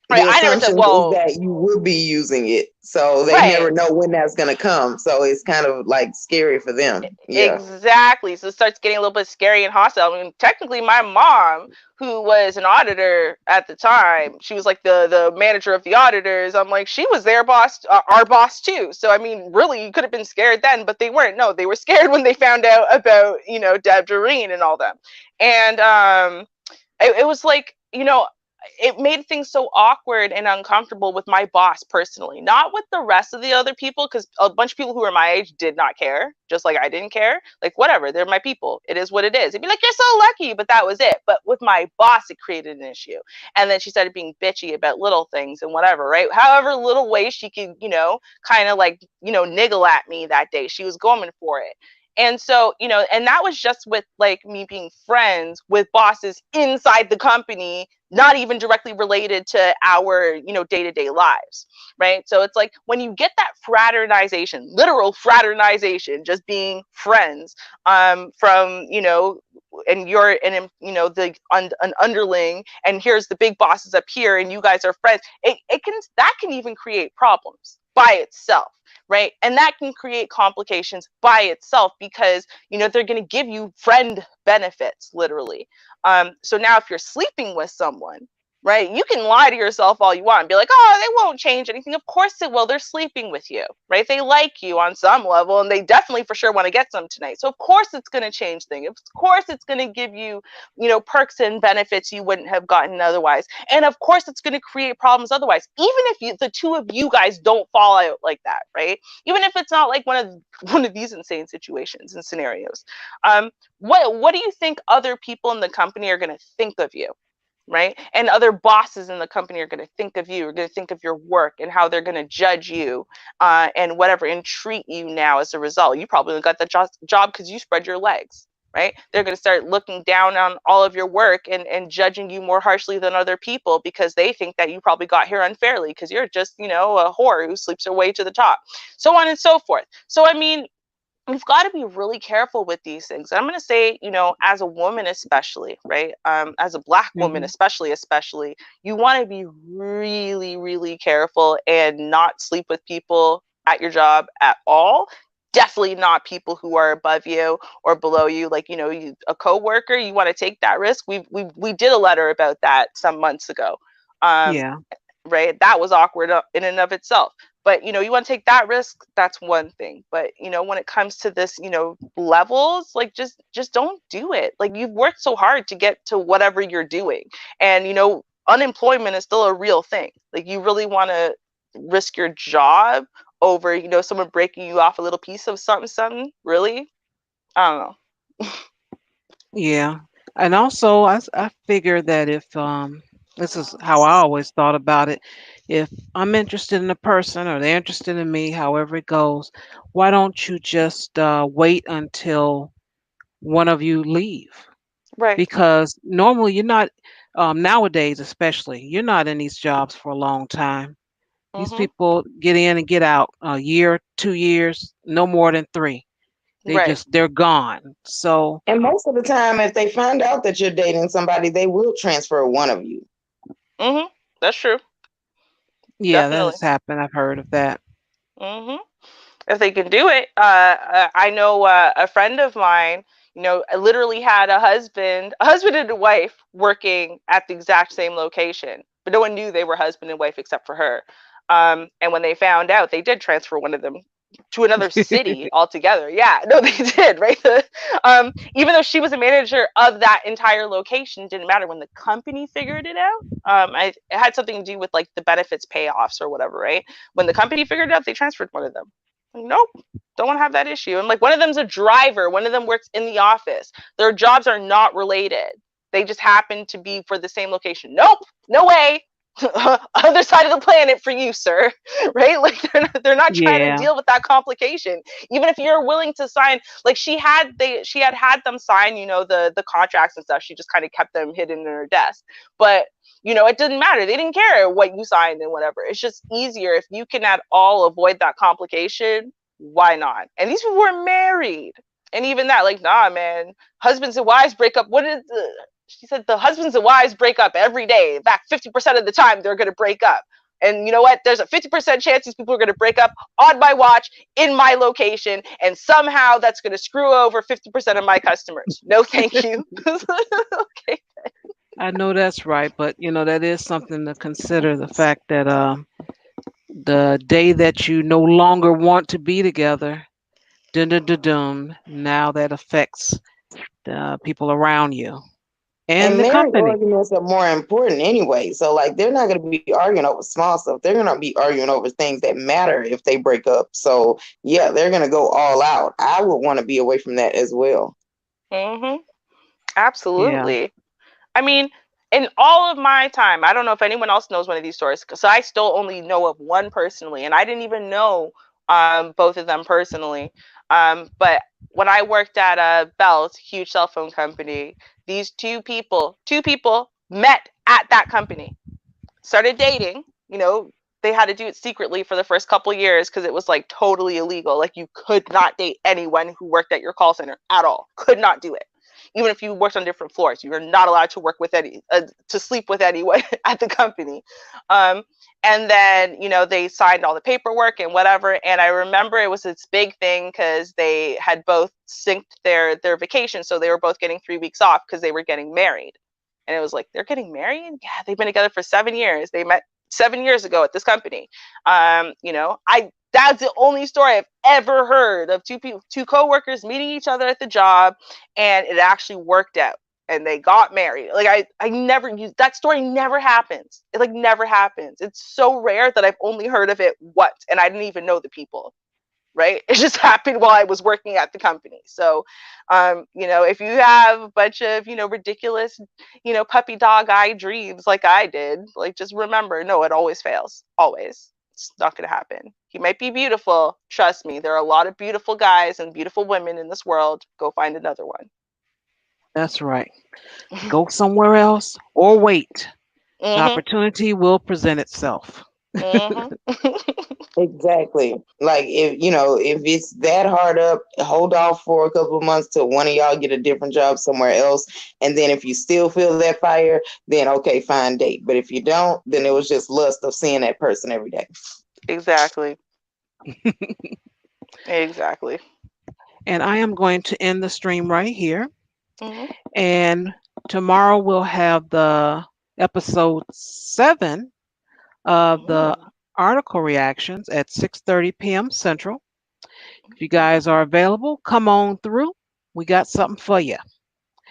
right? The I never said, assumptions is well, that you will be using it. So they right. never know when that's going to come. So it's kind of like scary for them. Yeah. Exactly. So it starts getting a little bit scary and hostile. I mean, technically, my mom, who was an auditor at the time, she was like the manager of the auditors. I'm like, she was their boss, our boss too. So I mean, really, you could have been scared then, but they weren't. No, they were scared when they found out about Deb Doreen and all them. And it was like, it made things so awkward and uncomfortable with my boss personally, not with the rest of the other people, because a bunch of people who were my age did not care, just like I didn't care. Like, whatever, they're my people. It is what it is. It'd be like, you're so lucky, but that was it. But with my boss, it created an issue. And then she started being bitchy about little things and whatever, right? However little way she could, kind of like, niggle at me that day, she was going for it. And so, and that was just with like me being friends with bosses inside the company, not even directly related to our, day-to-day lives, right? So it's like when you get that fraternization, literal fraternization, just being friends, from, and you're an underling, and here's the big bosses up here, and you guys are friends. That can even create problems by itself, right? And that can create complications by itself because, they're going to give you friend benefits, literally. So now if you're sleeping with someone, right, you can lie to yourself all you want and be like, oh, they won't change anything. Of course it will. They're sleeping with you, right? They like you on some level, and they definitely for sure want to get some tonight. So of course it's going to change things. Of course it's going to give you, perks and benefits you wouldn't have gotten otherwise. And of course it's going to create problems otherwise, even if the two of you guys don't fall out like that, right? Even if it's not like one of these insane situations and scenarios. What do you think other people in the company are going to think of you, right? And other bosses in the company are going to think of you, are going to think of your work and how they're going to judge you, and whatever, and treat you now as a result. You probably got the job because you spread your legs, right? They're going to start looking down on all of your work and judging you more harshly than other people because they think that you probably got here unfairly because you're just, a whore who sleeps her way to the top, so on and so forth. So, I mean, we've got to be really careful with these things. I'm going to say, as a woman, especially, right? As a Black woman, Mhm. especially, you want to be really, really careful and not sleep with people at your job at all. Definitely not people who are above you or below you. Like, a coworker, you want to take that risk. We did a letter about that some months ago. Um, Yeah. right? That was awkward in and of itself. But you want to take that risk, that's one thing. But when it comes to this, levels, like just don't do it. Like, you've worked so hard to get to whatever you're doing. And unemployment is still a real thing. Like, you really want to risk your job over, someone breaking you off a little piece of something, really? I don't know. Yeah. And also, I figure that if this is how I always thought about it, if I'm interested in a person or they're interested in me, however it goes, why don't you just wait until one of you leave? Right. Because normally you're not, nowadays especially, you're not in these jobs for a long time. These Mm-hmm. people get in and get out a year, 2 years, no more than three. Right. They're gone. So And most of the time, if they find out that you're dating somebody, they will transfer one of you. Mhm. That's true. yeah, that Definitely. has happened. I've heard of that. Mhm. If they can do it. I know a friend of mine, literally had a husband and a wife working at the exact same location, but no one knew they were husband and wife except for her. And when they found out, they did transfer one of them to another city altogether. Yeah, no, they did, right? Even though she was a manager of that entire location, it didn't matter when the company figured it out. It had something to do with like the benefits payoffs or whatever, right? When the company figured it out, they transferred one of them. Nope, don't want to have that issue. And like one of them's a driver, one of them works in the office. Their jobs are not related. They just happen to be for the same location. Nope, no way. Other side of the planet for you, sir. Right? Like they're not trying to Yeah. deal with that complication. Even if you're willing to sign, like she had them sign, the contracts and stuff. She just kind of kept them hidden in her desk. But it didn't matter. They didn't care what you signed and whatever. It's just easier if you can at all avoid that complication. Why not? And these people were married. And even that, like, nah, man, husbands and wives break up. She said the husbands and wives break up every day. In fact, 50% of the time they're going to break up. And you know what? There's a 50% chance these people are going to break up on my watch in my location. And somehow that's going to screw over 50% of my customers. No, thank you. Okay. I know that's right, but that is something to consider. The fact that the day that you no longer want to be together, dun dun dun dun, now that affects the people around you and And the marriage company. arguments are more important anyway. So, like, they're not going to be arguing over small stuff. They're going to be arguing over things that matter if they break up. So, yeah, they're going to go all out. I would want to be away from that as well. Mm-hmm. Yeah, Absolutely. I mean, in all of my time, I don't know if anyone else knows one of these stories. So I still only know of one personally, and I didn't even know both of them personally. But when I worked at a Bell, huge cell phone company, these two people met at that company, started dating. They had to do it secretly for the first couple years because it was like totally illegal. Like you could not date anyone who worked at your call center at all. Could not do it. Even if you worked on different floors, you were not allowed to work with to sleep with anyone at the company. Um, and then, they signed all the paperwork and whatever. And I remember it was this big thing because they had both synced their vacation. So they were both getting 3 weeks off because they were getting married. And it was like, they're getting married? Yeah, they've been together for 7 years. They met 7 years ago at this company. I that's the only story I've ever heard of two coworkers meeting each other at the job, and it actually worked out, and they got married. Like I never that story never happens. It like never happens. It's so rare that I've only heard of it once, and I didn't even know the people. Right? It just happened while I was working at the company. So, if you have a bunch of, ridiculous, puppy dog eye dreams like I did, like just remember, no, it always fails. Always. It's not going to happen. He might be beautiful. Trust me, there are a lot of beautiful guys and beautiful women in this world. Go find another one. that's right. Go somewhere else or wait. The Mhm. opportunity will present itself. Mhm. Exactly. Like if it's that hard up, hold off for a couple of months till one of y'all get a different job somewhere else. And then if you still feel that fire, then okay, fine, date. But if you don't, then it was just lust of seeing that person every day. Exactly. Exactly. And I am going to end the stream right here. Mhm. And tomorrow we'll have the episode 7 of the Mm. article reactions at 6:30 p.m. Central. If you guys are available, come on through. We got something for you.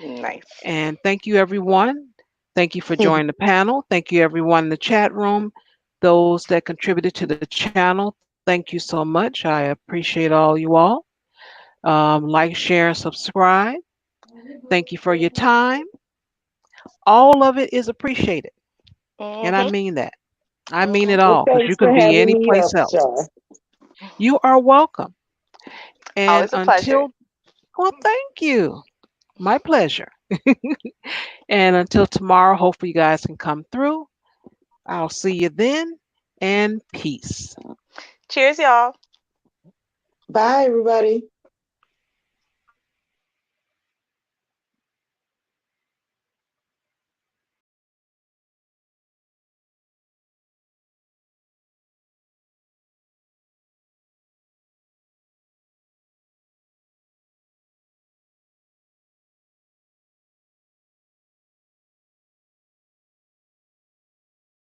Nice. And thank you, everyone. Thank you for joining the panel. Thank you, everyone in the chat room. Those that contributed to the channel, thank you so much. I appreciate all you all. Like, share, and subscribe. Thank you for your time. All of it is appreciated. And I Mhm. mean that. I mean it Mhm. Well, all because you thanks could for be having me anyplace up, else. Char. You are welcome. And Always a pleasure. well, thank you. My pleasure. And until tomorrow, hopefully you guys can come through. I'll see you then, and peace. Cheers, y'all. Bye, everybody.